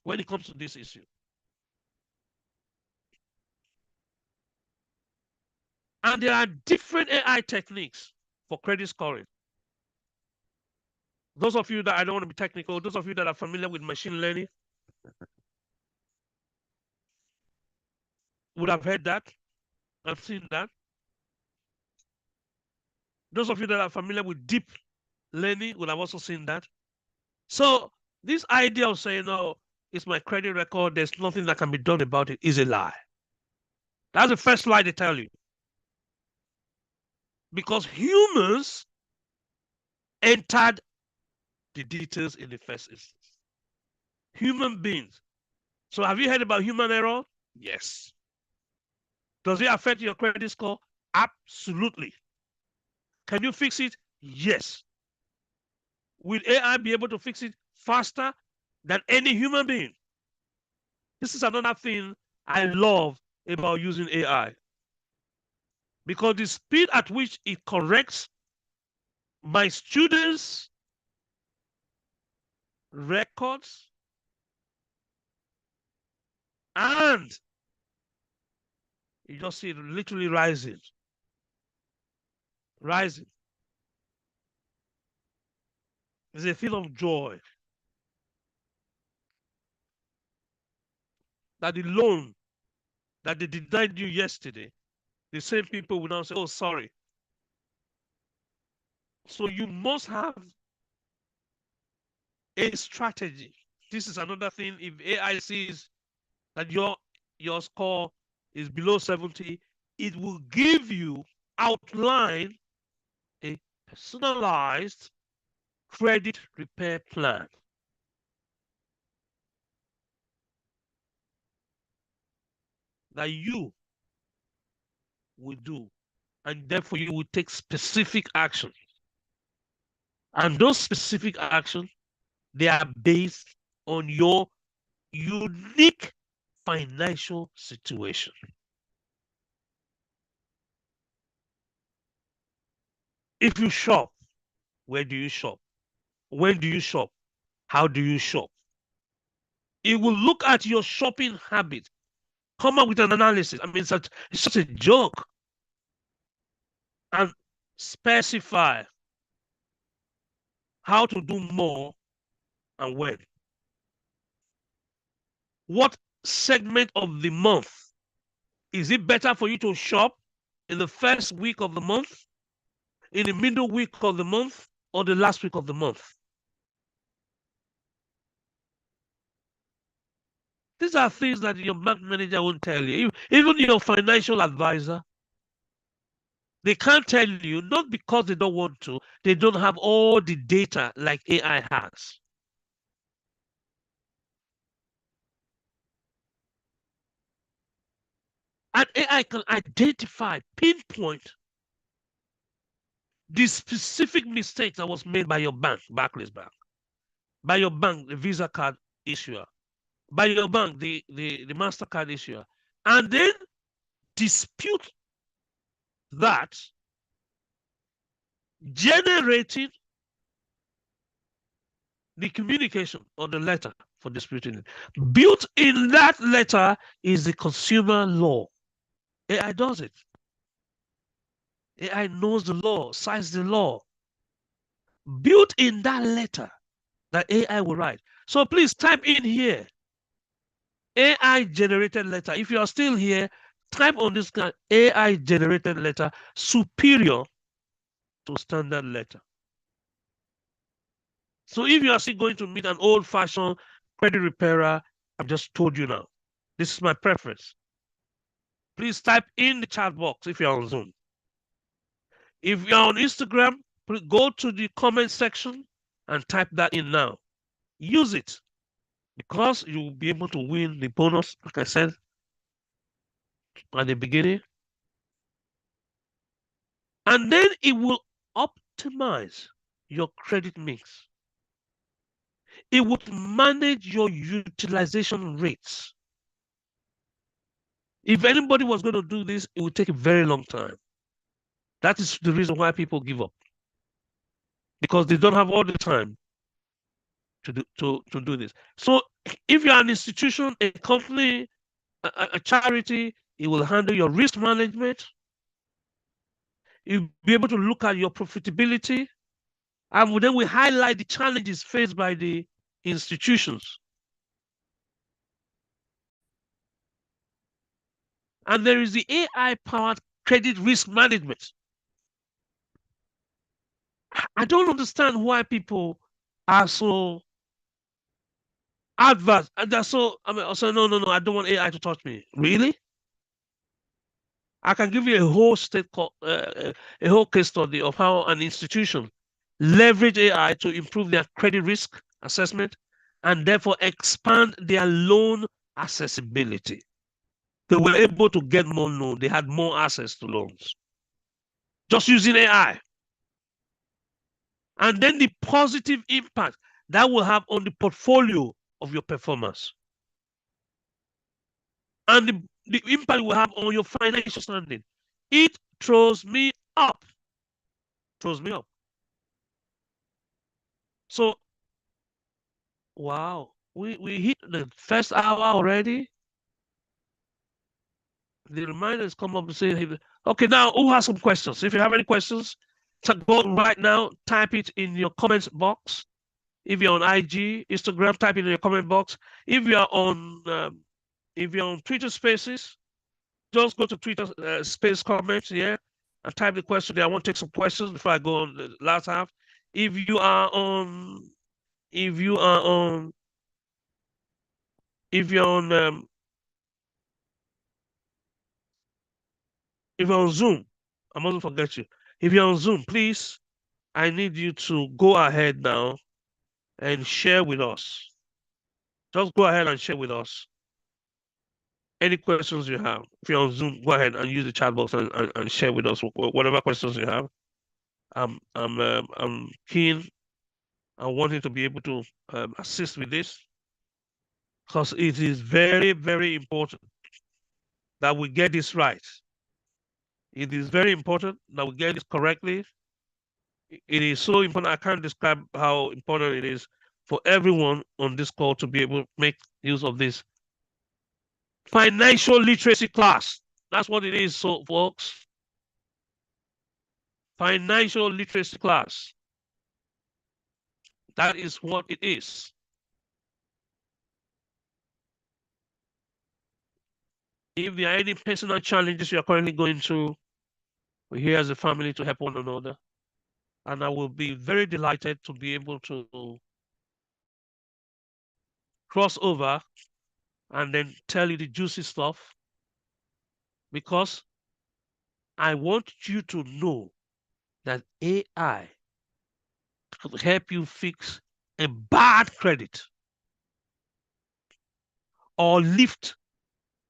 when it comes to this issue. And there are different AI techniques for credit scoring. Those of you that I don't want to be technical, those of you that are familiar with machine learning, would have heard that and seen that. Those of you that are familiar with deep learning would have also seen that. So this idea of saying, "Oh, it's my credit record, there's nothing that can be done about it," is a lie. That's the first lie they tell you. Because humans entered the details in the first instance. Human beings. So have you heard about human error? Yes. Does it affect your credit score? Absolutely. Can you fix it? Yes. Will AI be able to fix it faster than any human being? This is another thing I love about using AI. Because the speed at which it corrects my students' records and you just see it literally rising, rising. It's a thing of joy that the loan that they denied you yesterday, the same people will now say, "Oh, sorry." So you must have a strategy. This is another thing. If AI sees that your score is below 70, it will give you outline a personalized credit repair plan that you will do, and therefore you will take specific action. And those specific actions, they are based on your unique financial situation. If you shop, where do you shop? When do you shop? How do you shop? It will look at your shopping habit, come up with an analysis. I mean, it's such a joke. And specify how to do more and when. What segment of the month? Is it better for you to shop in the first week of the month, in the middle week of the month, or the last week of the month? These are things that your bank manager won't tell you. Even your financial advisor, they can't tell you, not because they don't want to, they don't have all the data like AI has. And AI can identify, pinpoint the specific mistake that was made by your bank, Barclays Bank, by your bank, the Visa card issuer, by your bank, the MasterCard issuer, and then dispute that, generating the communication or the letter for disputing it. Built in that letter is the consumer law. AI does it. AI knows the law, cites the law. Built in that letter that AI will write. So please type in here, AI generated letter. If you are still here, type on this guy, AI generated letter superior to standard letter. So if you are still going to meet an old-fashioned credit repairer, I've just told you now. This is my preference. Please type in the chat box if you're on Zoom. If you're on Instagram, please go to the comment section and type that in now. Use it because you'll be able to win the bonus, like I said at the beginning. And then it will optimize your credit mix. It would manage your utilization rates. If anybody was going to do this, it would take a very long time. That is the reason why people give up. Because they don't have all the time to do this. So if you're an institution, a company, a charity, it will handle your risk management. You'll be able to look at your profitability. And then we highlight the challenges faced by the institutions. And there is the AI-powered credit risk management. I don't understand why people are so adverse and they're so. I mean, also no, I don't want AI to touch me. Really? I can give you a whole a whole case study of how an institution leverage AI to improve their credit risk assessment and therefore expand their loan accessibility. They were able to get more loans. They had more access to loans just using AI. And then the positive impact that will have on the portfolio of your performance. And the impact will have on your financial standing. It throws me up. Throws me up. So, wow, we hit the first hour already. The reminders come up and say, okay, now who has some questions? If you have any questions, go right now, type it in your comments box. If you're on IG, Instagram, type it in your comment box. If you're on Twitter Spaces, just go to Twitter Space comments here and type the question there. I want to take some questions before I go on the last half. If you are on, if you are on, if you're on, if you're on Zoom, I mustn't forget you. If you're on Zoom, please, I need you to go ahead now and share with us. Just go ahead and share with us any questions you have. If you're on Zoom, go ahead and use the chat box and share with us whatever questions you have. I'm keen and wanting to be able to assist with this because it is very, very important that we get this right. It is very important that we get this correctly. It is so important. I can't describe how important it is for everyone on this call to be able to make use of this financial literacy class. That's what it is, so folks. Financial literacy class. That is what it is. If there are any personal challenges you are currently going through, we're here as a family to help one another. And I will be very delighted to be able to cross over and then tell you the juicy stuff because I want you to know that AI could help you fix a bad credit or lift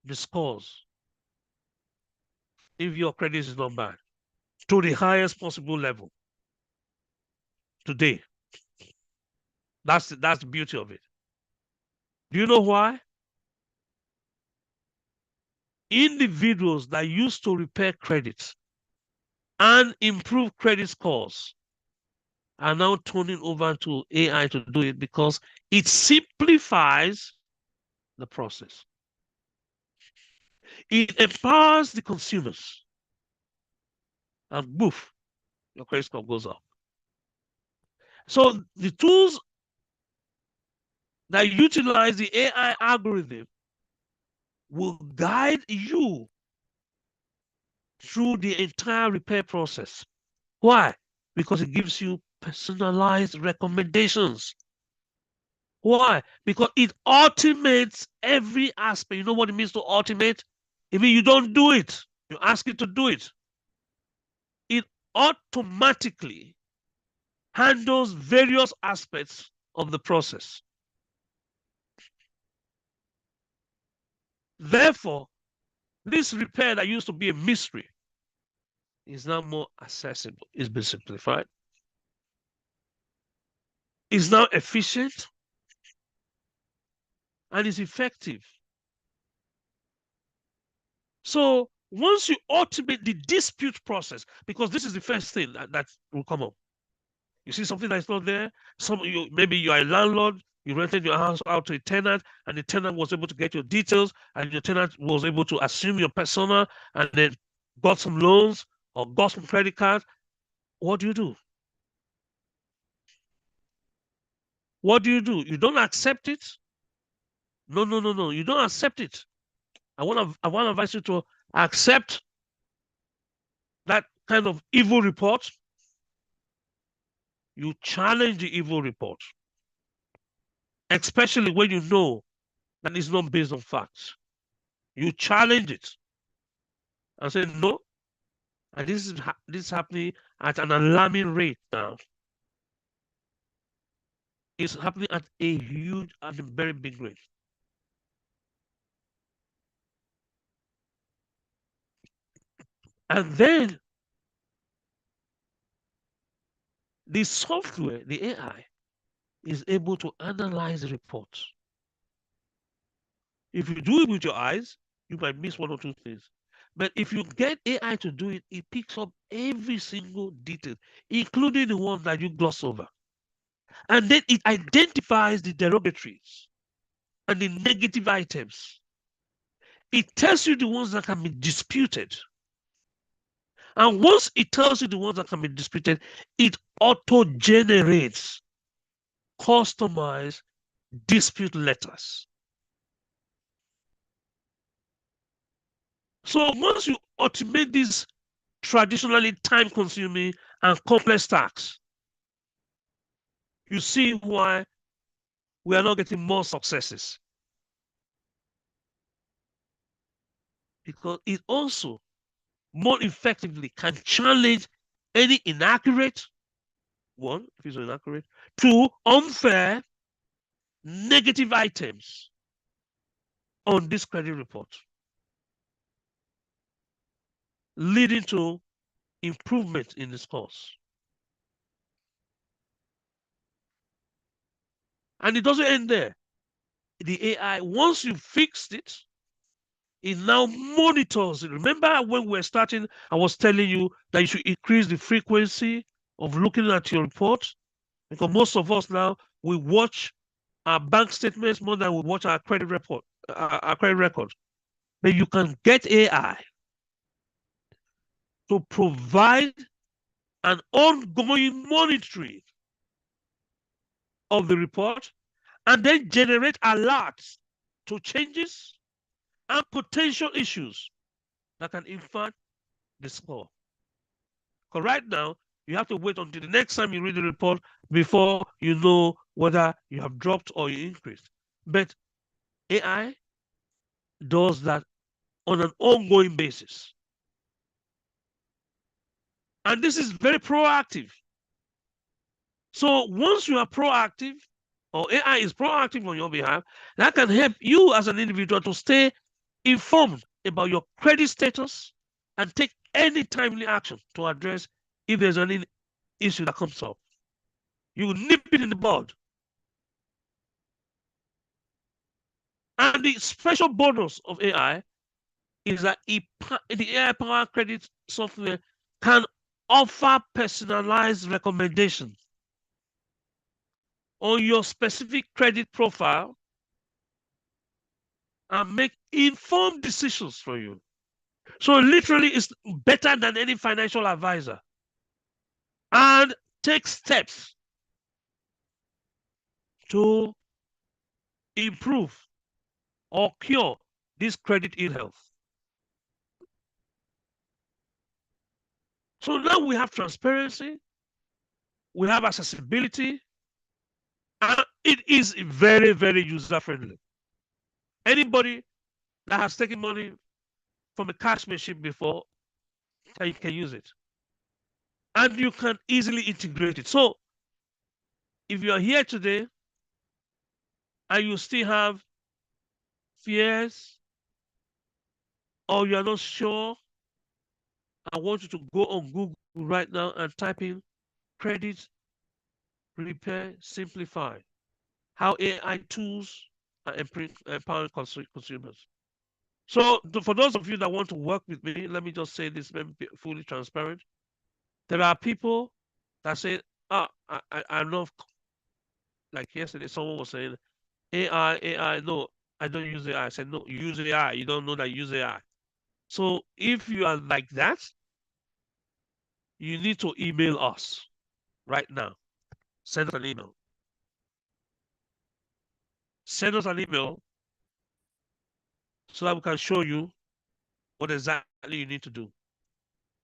the scores if your credit is not bad to the highest possible level today. That's the beauty of it. Do you know why? Individuals that used to repair credits and improve credit scores are now turning over to AI to do it because it simplifies the process. It empowers the consumers, and boof, your credit score goes up. So the tools that utilize the AI algorithm will guide you through the entire repair process. Why? Because it gives you personalized recommendations. Why? Because it automates every aspect. You know what it means to automate? It means you don't do it. You ask it to do it. It automatically handles various aspects of the process. Therefore, this repair that used to be a mystery is now more accessible. It's been simplified. It's now efficient and is effective. So once you automate the dispute process, because this is the first thing that will come up. You see something that's not there. Maybe you are a landlord. You rented your house out to a tenant, and the tenant was able to get your details, and your tenant was able to assume your persona, and then got some loans or got some credit cards. What do you do? What do? You don't accept it. No. You don't accept it. I want to advise you to accept that kind of evil report, you challenge the evil report, especially when you know that it's not based on facts. You challenge it and say, no, and this is happening at an alarming rate now. It's happening at a huge and a very big rate. And then the software, the AI, is able to analyze the reports. If you do it with your eyes, you might miss one or two things. But if you get AI to do it, it picks up every single detail, including the ones that you gloss over. And then it identifies the derogatories and the negative items. It tells you the ones that can be disputed. And once it tells you the ones that can be disputed, it auto-generates customized dispute letters. So once you automate these traditionally time-consuming and complex tasks, you see why we are not getting more successes. Because it also more effectively can challenge any inaccurate, one, if it's inaccurate, two, unfair, negative items on this credit report, leading to improvement in the scores. And it doesn't end there. The AI, once you fixed it, it now monitors it. Remember when we were starting, I was telling you that you should increase the frequency of looking at your report, because most of us now, we watch our bank statements more than we watch our credit report, our credit record. But you can get AI to provide an ongoing monitoring of the report and then generate alerts to changes and potential issues that can impact the score. Because right now, you have to wait until the next time you read the report before you know whether you have dropped or you increased. But AI does that on an ongoing basis. And this is very proactive. So once you are proactive, or AI is proactive on your behalf, that can help you as an individual to stay informed about your credit status and take any timely action to address if there's any issue that comes up. You nip it in the bud. And the special bonus of AI is that the AI-powered credit software can offer personalized recommendations on your specific credit profile and make informed decisions for you. So literally, it's better than any financial advisor, and take steps to improve or cure this credit ill health. So now we have transparency, we have accessibility, and it is very, very user-friendly. Anybody that has taken money from a cash machine before can use it. And you can easily integrate it. So if you are here today and you still have fears or you're not sure, I want you to go on Google right now and type in credit repair simplify, how AI tools are empowering consumers. So for those of you that want to work with me, let me just say this, let me be fully transparent. There are people that say, I know, like yesterday, someone was saying, AI, no, I don't use AI. I said, no, you use AI. You don't know that you use AI. So if you are like that, you need to email us right now. Send us an email. Send us an email so that we can show you what exactly you need to do.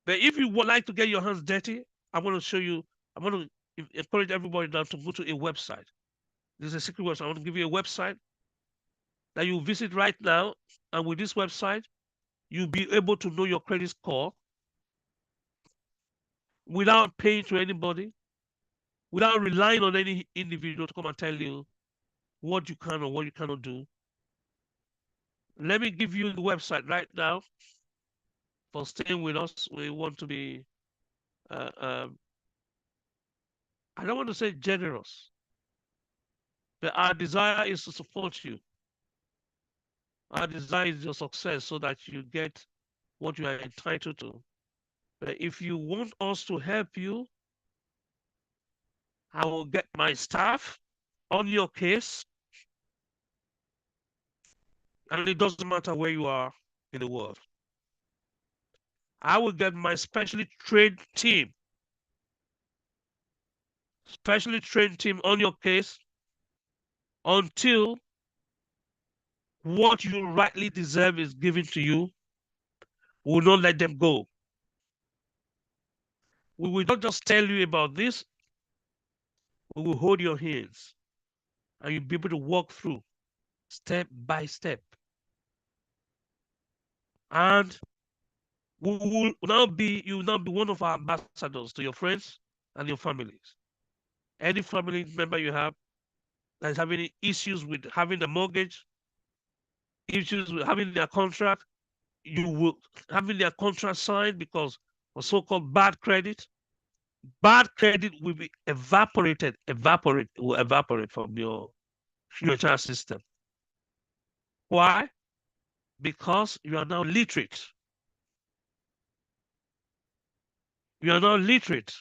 But if you would like to get your hands dirty, I want to show you, I want to encourage everybody now to go to a website. This is a secret website. I want to give you a website that you visit right now. And with this website, you'll be able to know your credit score without paying to anybody, without relying on any individual to come and tell you what you can or what you cannot do. Let me give you the website right now for staying with us. We want to be, uh, um, I don't want to say generous, but our desire is to support you. Our desire is your success so that you get what you are entitled to. But if you want us to help you, I will get my staff on your case. And it doesn't matter where you are in the world. I will get my specially trained team on your case until what you rightly deserve is given to you. We will not let them go. We will not just tell you about this. We will hold your hands and you'll be able to walk through step by step. And you will now be one of our ambassadors to your friends and your families. Any family member you have that is having issues with having a mortgage, issues with having their contract, you will having their contract signed because of so-called bad credit. Bad credit will be will evaporate from your future system. Why? Because you are now literate. You are now literate.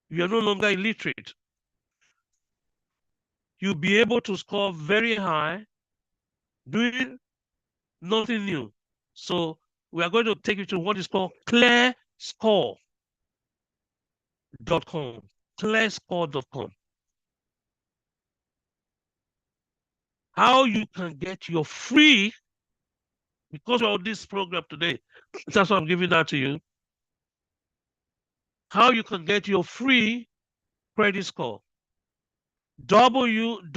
You are no longer illiterate. You'll be able to score very high doing nothing new. So we are going to take you to what is called clearscore.com. Clearscore.com. How you can get your free, because of this program today, that's why I'm giving that to you. How you can get your free credit score. www.clear,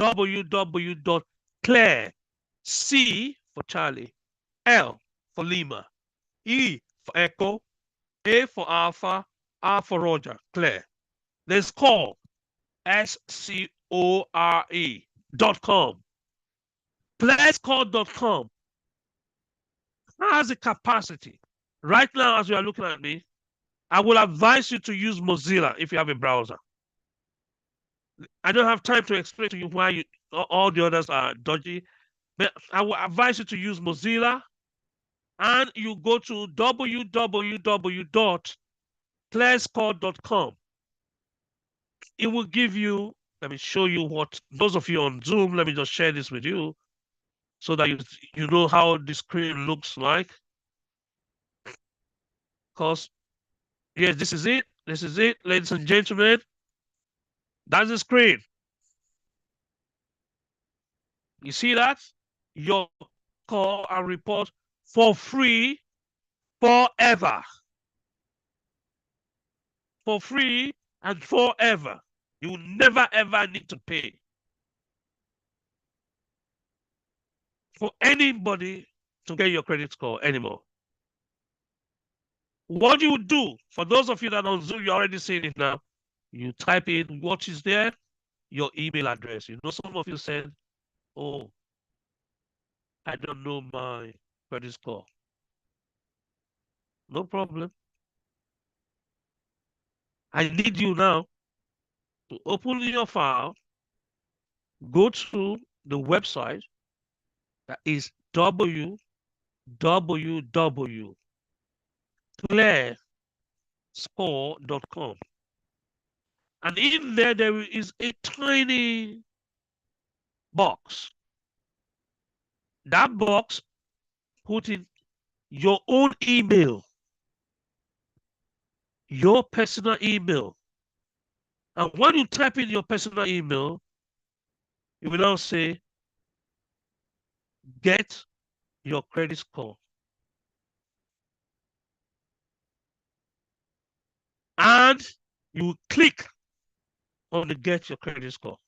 C for Charlie, L for Lima, E for Echo, A for Alpha, R for Roger, Clear. There's score, SCORE.com. Clearscore.com has the capacity. Right now, as you are looking at me, I will advise you to use Mozilla if you have a browser. I don't have time to explain to you why all the others are dodgy, but I will advise you to use Mozilla, and you go to www.clearscore.com. It will give you, let me show you what, those of you on Zoom, let me just share this with you so that you know how the screen looks like. Because, yes, this is it. This is it, ladies and gentlemen. That's the screen. You see that? Your call and report for free forever. For free and forever. You will never ever need to pay for anybody to get your credit score anymore. What you do, for those of you that are on Zoom, you're already seeing it now. You type in what is there, your email address. You know, some of you said, oh, I don't know my credit score. No problem. I need you now to open your file, go to the website that is www.clearscore.com. And in there is a tiny box. That box, put in your own email, your personal email. And when you type in your personal email, you will now say, get your credit score. And you click on the get your credit score.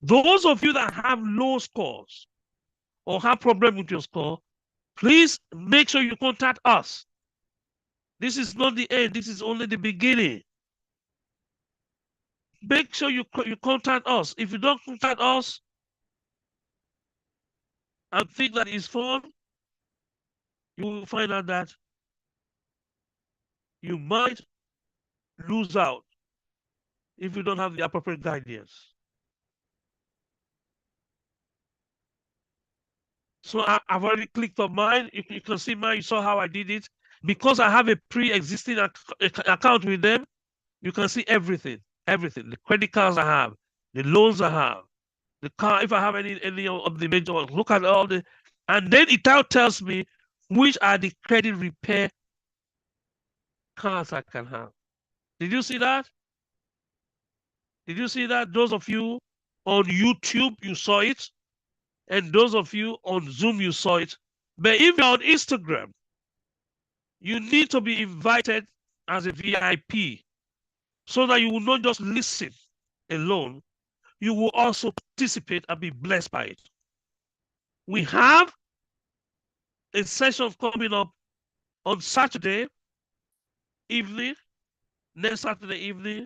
Those of you that have low scores or have problem with your score, please make sure you contact us. This is not the end. This is only the beginning. Make sure you contact us. If you don't contact us and think that it's fun, you will find out that you might lose out if you don't have the appropriate guidance. So I've already clicked on mine. You can see mine. You saw how I did it. Because I have a pre-existing account with them, you can see everything. Everything. The credit cards I have, the loans I have, the car, if I have any of the major ones. Look at all the, and then it now tells me which are the credit repair cards I can have. Did you see that? Did you see that? Those of you on YouTube, you saw it. And those of you on Zoom, you saw it. But if you're on Instagram, you need to be invited as a VIP so that you will not just listen alone. You will also participate and be blessed by it. We have a session coming up on Saturday evening, next Saturday evening,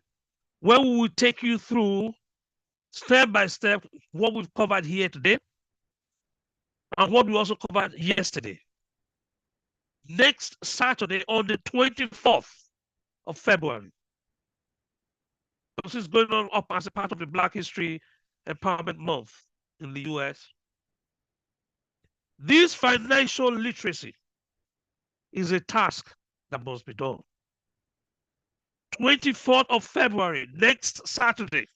where we will take you through step by step what we've covered here today and what we also covered yesterday. Next Saturday on the 24th of February. This is going on up as a part of the Black History Empowerment Month in the US. This financial literacy is a task that must be done. 24th of February, next Saturday.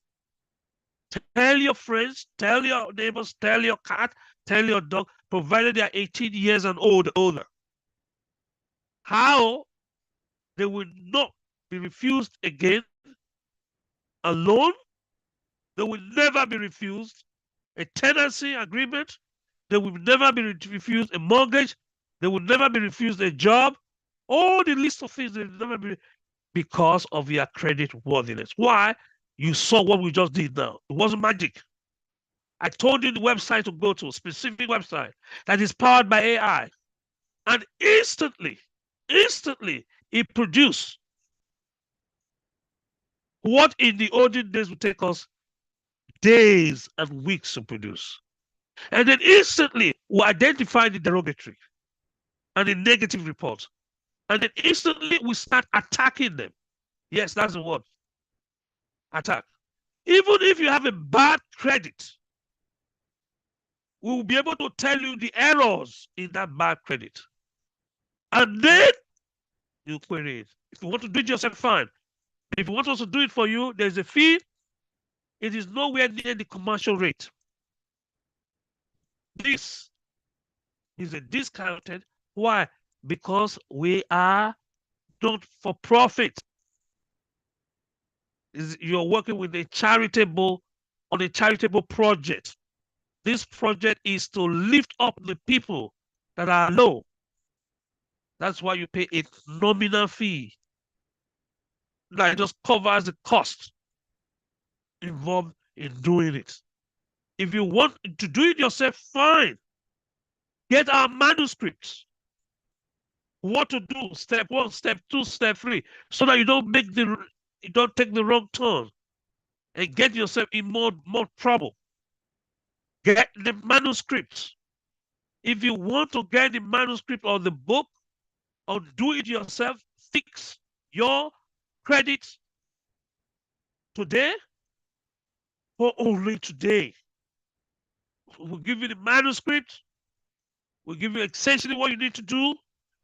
Tell your friends, tell your neighbors, tell your cat, tell your dog, provided they are 18 years and older, how they will not be refused again a loan. They will never be refused a tenancy agreement. They will never be refused a mortgage. They will never be refused a job. All the list of things they will never be, because of your credit worthiness. Why? You saw what we just did now. It wasn't magic. I told you the website to go to, a specific website that is powered by AI. And instantly, it produced what in the olden days would take us days and weeks to produce. And then instantly we identify the derogatory and the negative reports. And then instantly we start attacking them. Yes, that's the word. Attack. Even if you have a bad credit, we will be able to tell you the errors in that bad credit. And then you query it. If you want to do it yourself, fine. If you want us to do it for you, there's a fee. It is nowhere near the commercial rate. This is a discounted. Why? Because we are not for profit. You're working with on a charitable project. This project is to lift up the people that are low. That's why you pay a nominal fee that just covers the cost involved in doing it. If you want to do it yourself, fine. Get our manuscripts. What to do, step 1, step 2, step 3, so that you don't take the wrong turn and get yourself in more trouble. Get the manuscripts. If you want to get the manuscript or the book or do it yourself, fix your credit today or only today. We'll give you the manuscript. We'll give you essentially what you need to do.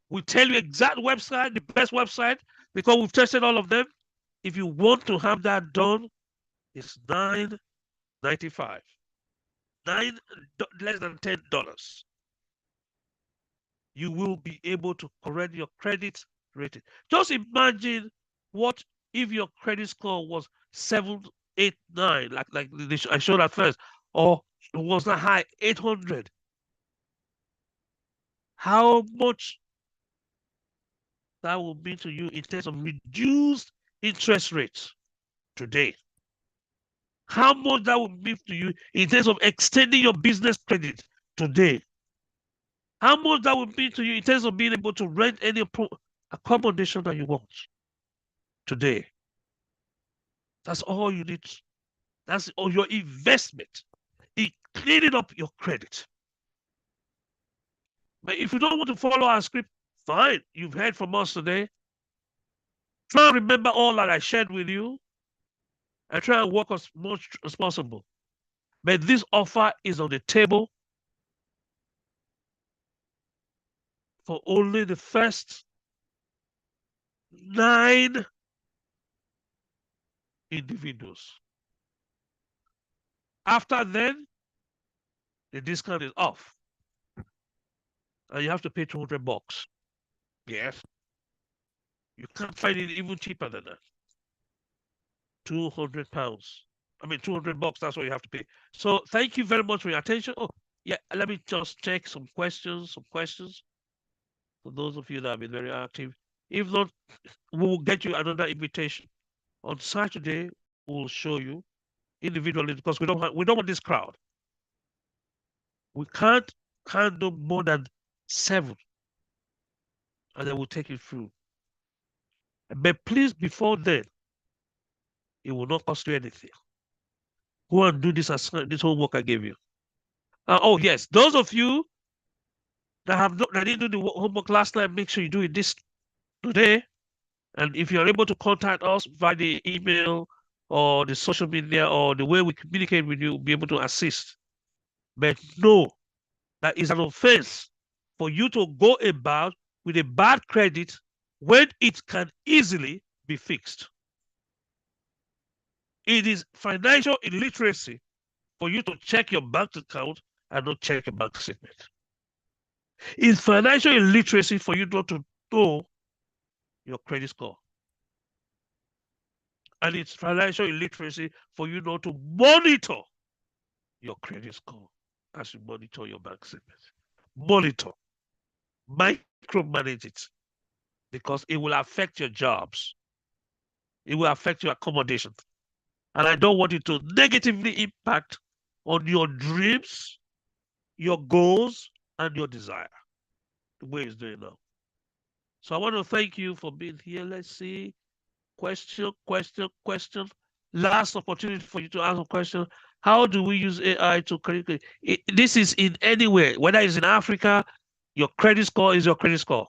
We'll tell you exact website, the best website, because we've tested all of them. If you want to have that done, it's $9.95. Less than $10. You will be able to correct your credit rating. Just imagine what if your credit score was 789, like I showed at first, or it was that high, 800. how much that will mean to you in terms of reduced interest rates today. How much that will mean to you in terms of extending your business credit today. How much that will mean to you in terms of being able to rent any accommodation that you want today. That's all you need. That's all your investment in cleaning up your credit. But if you don't want to follow our script, fine. You've heard from us today. Try and remember all that I shared with you and try and work as much as possible. But this offer is on the table for only the first 9 individuals. After then, the discount is off. And you have to pay $200. Yes. You can't find it even cheaper than that. £200. I mean, $200, that's what you have to pay. So thank you very much for your attention. Oh, yeah, let me just check some questions. For those of you that have been very active. If not, we'll get you another invitation. On Saturday, we'll show you individually because we don't want this crowd. We can't handle more than 7. And then we'll take it through. But please, before then, it will not cost you anything. Go and do this homework I gave you. Oh, yes. Those of you that didn't do the homework last night, make sure you do it this today. And if you're able to contact us via the email or the social media or the way we communicate with you, we'll be able to assist. But know that it's an offense for you to go about with a bad credit when it can easily be fixed. It is financial illiteracy for you to check your bank account and not check your bank statement. It's financial illiteracy for you not to know your credit score. And it's financial illiteracy for you not to monitor your credit score as you monitor your bank statement. Monitor. Micromanage it. Because it will affect your jobs. It will affect your accommodation. And I don't want it to negatively impact on your dreams, your goals, and your desire, the way it's doing now. So I want to thank you for being here. Let's see. Question. Last opportunity for you to ask a question. How do we use AI to create? This is in anywhere, whether it's in Africa, your credit score is your credit score.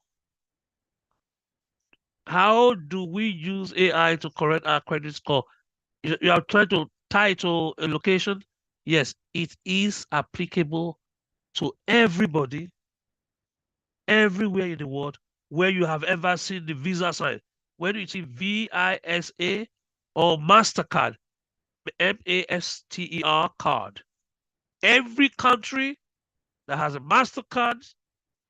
How do we use AI to correct our credit score? You are trying to tie to a location. Yes, it is applicable to everybody, everywhere in the world where you have ever seen the Visa sign. When you see VISA or MasterCard, MASTER card. Every country that has a MasterCard,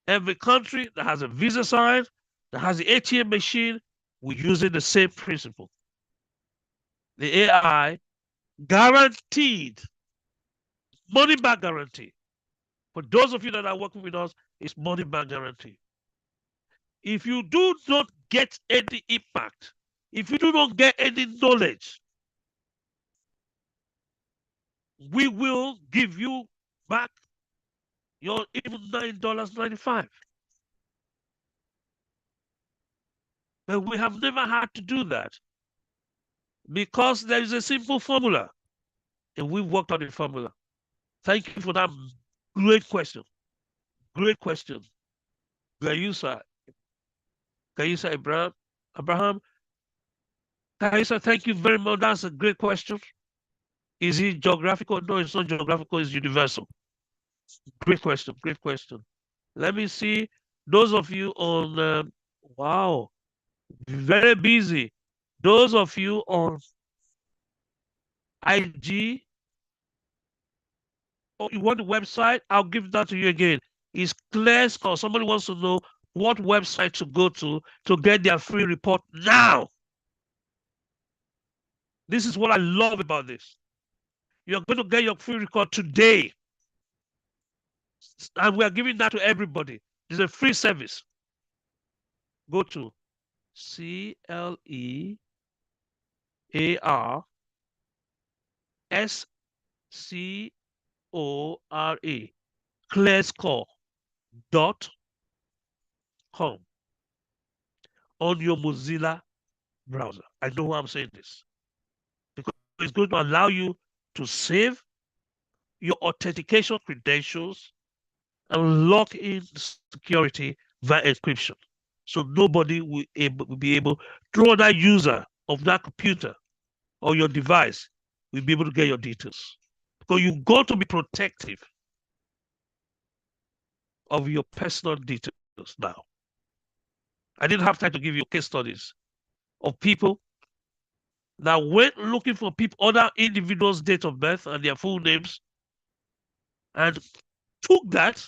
every country that has a Visa sign, that has the ATM machine, we're using the same principle. The AI guaranteed, money back guarantee. For those of you that are working with us, it's money back guarantee. If you do not get any impact, if you do not get any knowledge, we will give you back your even $9.95. But we have never had to do that because there is a simple formula, and we've worked on the formula. Thank you for that great question. Great question. Gayusa Abraham. Gayusa, thank you very much. That's a great question. Is it geographical? No, it's not geographical, it's universal. Great question, great question. Let me see. Those of you on, wow, very busy. Those of you on IG, oh, you want the website? I'll give that to you again. It's clear score. Somebody wants to know what website to go to get their free report now. This is what I love about this. You're going to get your free report today. And we are giving that to everybody. It's a free service. Go to CLEARSCORE, clearscore.com on your Mozilla browser. I know why I'm saying this, because it's going to allow you to save your authentication credentials and lock in security via encryption. So nobody will be able, through other user of that computer or your device, will be able to get your details. Because you've got to be protective of your personal details now. I didn't have time to give you case studies of people that went looking for people, other individuals' date of birth and their full names, and took that,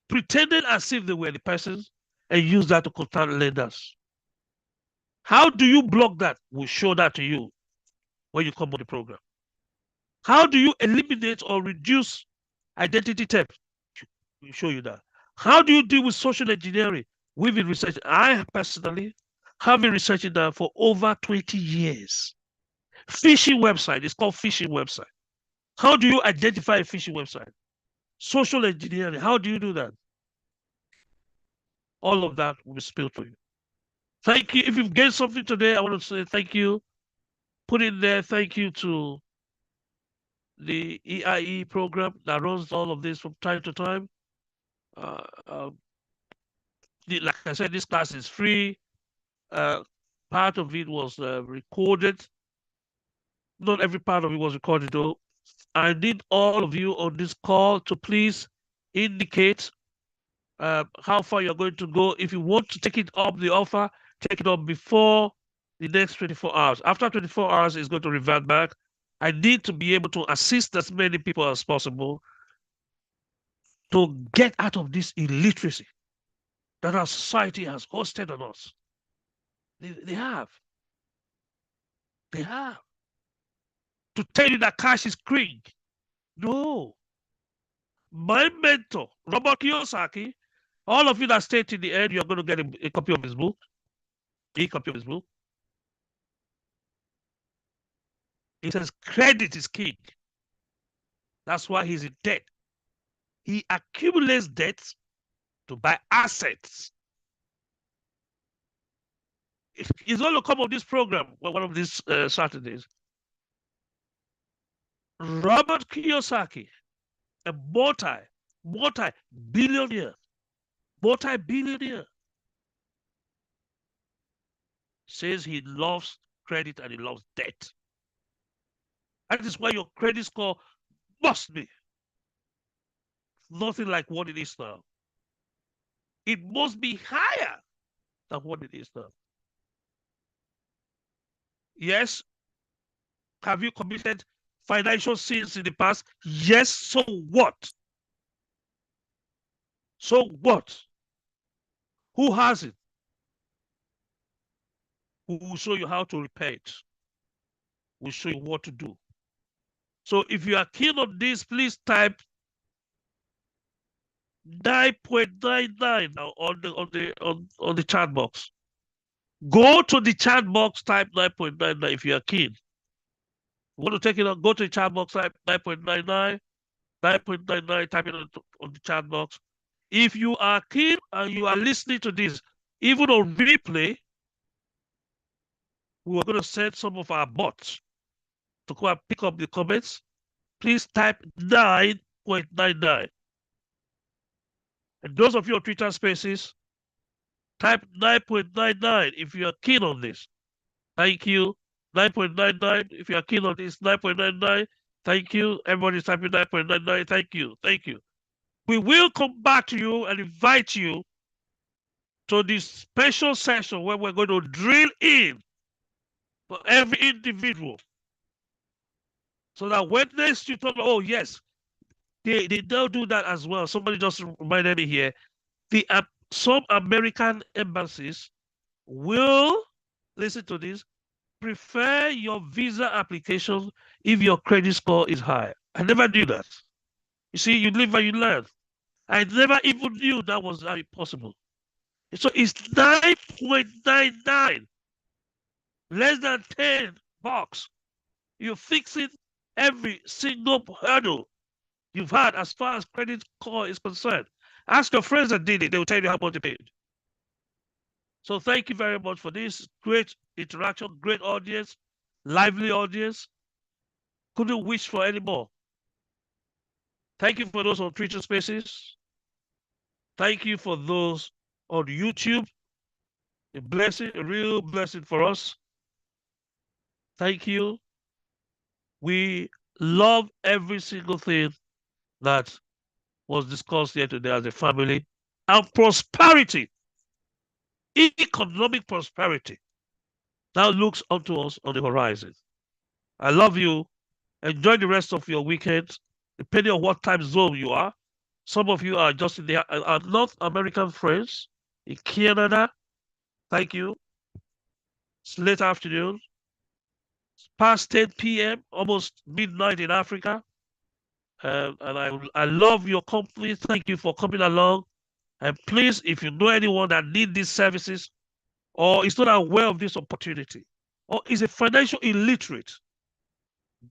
pretended as if they were the persons, and used that to contact lenders. How do you block that? We'll show that to you when you come on the program. How do you eliminate or reduce identity theft? We'll show you that. How do you deal with social engineering? We've been researching. I personally have been researching that for over 20 years. Phishing website, it's called phishing website. How do you identify a phishing website? Social engineering, how do you do that? All of that will be spilled to you. Thank you. If you've gained something today, I want to say thank you. Put in there, thank you to the EIE program that runs all of this from time to time. Like I said, this class is free. Part of it was recorded. Not every part of it was recorded, though. I need all of you on this call to please indicate how far you're going to go. If you want to take it up, the offer, take it up before the next 24 hours. After 24 hours, it's going to revert back. I need to be able to assist as many people as possible to get out of this illiteracy that our society has hosted on us. They have. They have. To tell you that cash is king. No. My mentor, Robert Kiyosaki, all of you that stay to the end, you're going to get a copy of his book. A copy of his book. He says credit is king. That's why he's in debt. He accumulates debts to buy assets. He's going to come on this program one of these Saturdays. Robert Kiyosaki, a multi-billionaire, says he loves credit and he loves debt. That is why your credit score must be nothing like what it is now. It must be higher than what it is now. Yes. Have you committed financial sins in the past? Yes. So what? So what? Who has it? Who will show you how to repay it? We'll show you what to do. So if you are keen on this, please type 9.99 now on the chat box. Go to the chat box, type 9.99 if you are keen. You want to take it on, go to the chat box, type 9.99, 9.99, type it on the chat box. If you are keen and you are listening to this, even on replay, we are going to send some of our bots to go and pick up the comments. Please type 9.99. And those of you on Twitter Spaces, type 9.99 if you are keen on this. Thank you. 9.99 if you are keen on this. 9.99. Thank you. Everybody's typing 9.99. Thank you. Thank you. We will come back to you and invite you to this special session where we're going to drill in for every individual. So that when next you talk, oh yes, they don't do that as well. Somebody just reminded me here. Some American embassies will, listen to this, prefer your visa application if your credit score is high. I never knew that. You see, you live and you learn. I never even knew that was possible. So it's 9.99, less than $10. You're fixing every single hurdle you've had as far as credit score is concerned. Ask your friends that did it, they will tell you how much they paid. So thank you very much for this great interaction, great audience, lively audience. Couldn't wish for any more. Thank you for those on Twitter Spaces. Thank you for those on YouTube. A blessing, a real blessing for us. Thank you. We love every single thing that was discussed here today as a family. And prosperity, economic prosperity, now looks onto us on the horizon. I love you. Enjoy the rest of your weekend, depending on what time zone you are. Some of you are just in the our North American friends in Canada. Thank you. It's late afternoon. It's past 10 p.m., almost midnight in Africa. And I love your company. Thank you for coming along. And please, if you know anyone that need these services or is not aware of this opportunity or is a financial illiterate,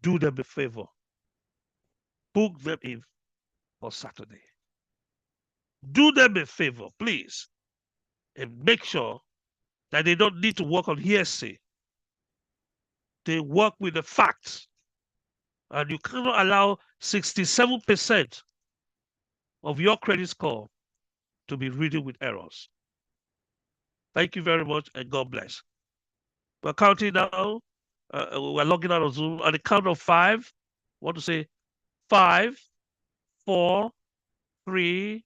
do them a favor. Book them in for Saturday. Do them a favor, please, and make sure that they don't need to work on hearsay. They work with the facts. And you cannot allow 67% of your credit score to be ridden with errors. Thank you very much, and God bless. We're counting now. We're logging out of Zoom. On the count of 5, I want to say 5, 4, 3,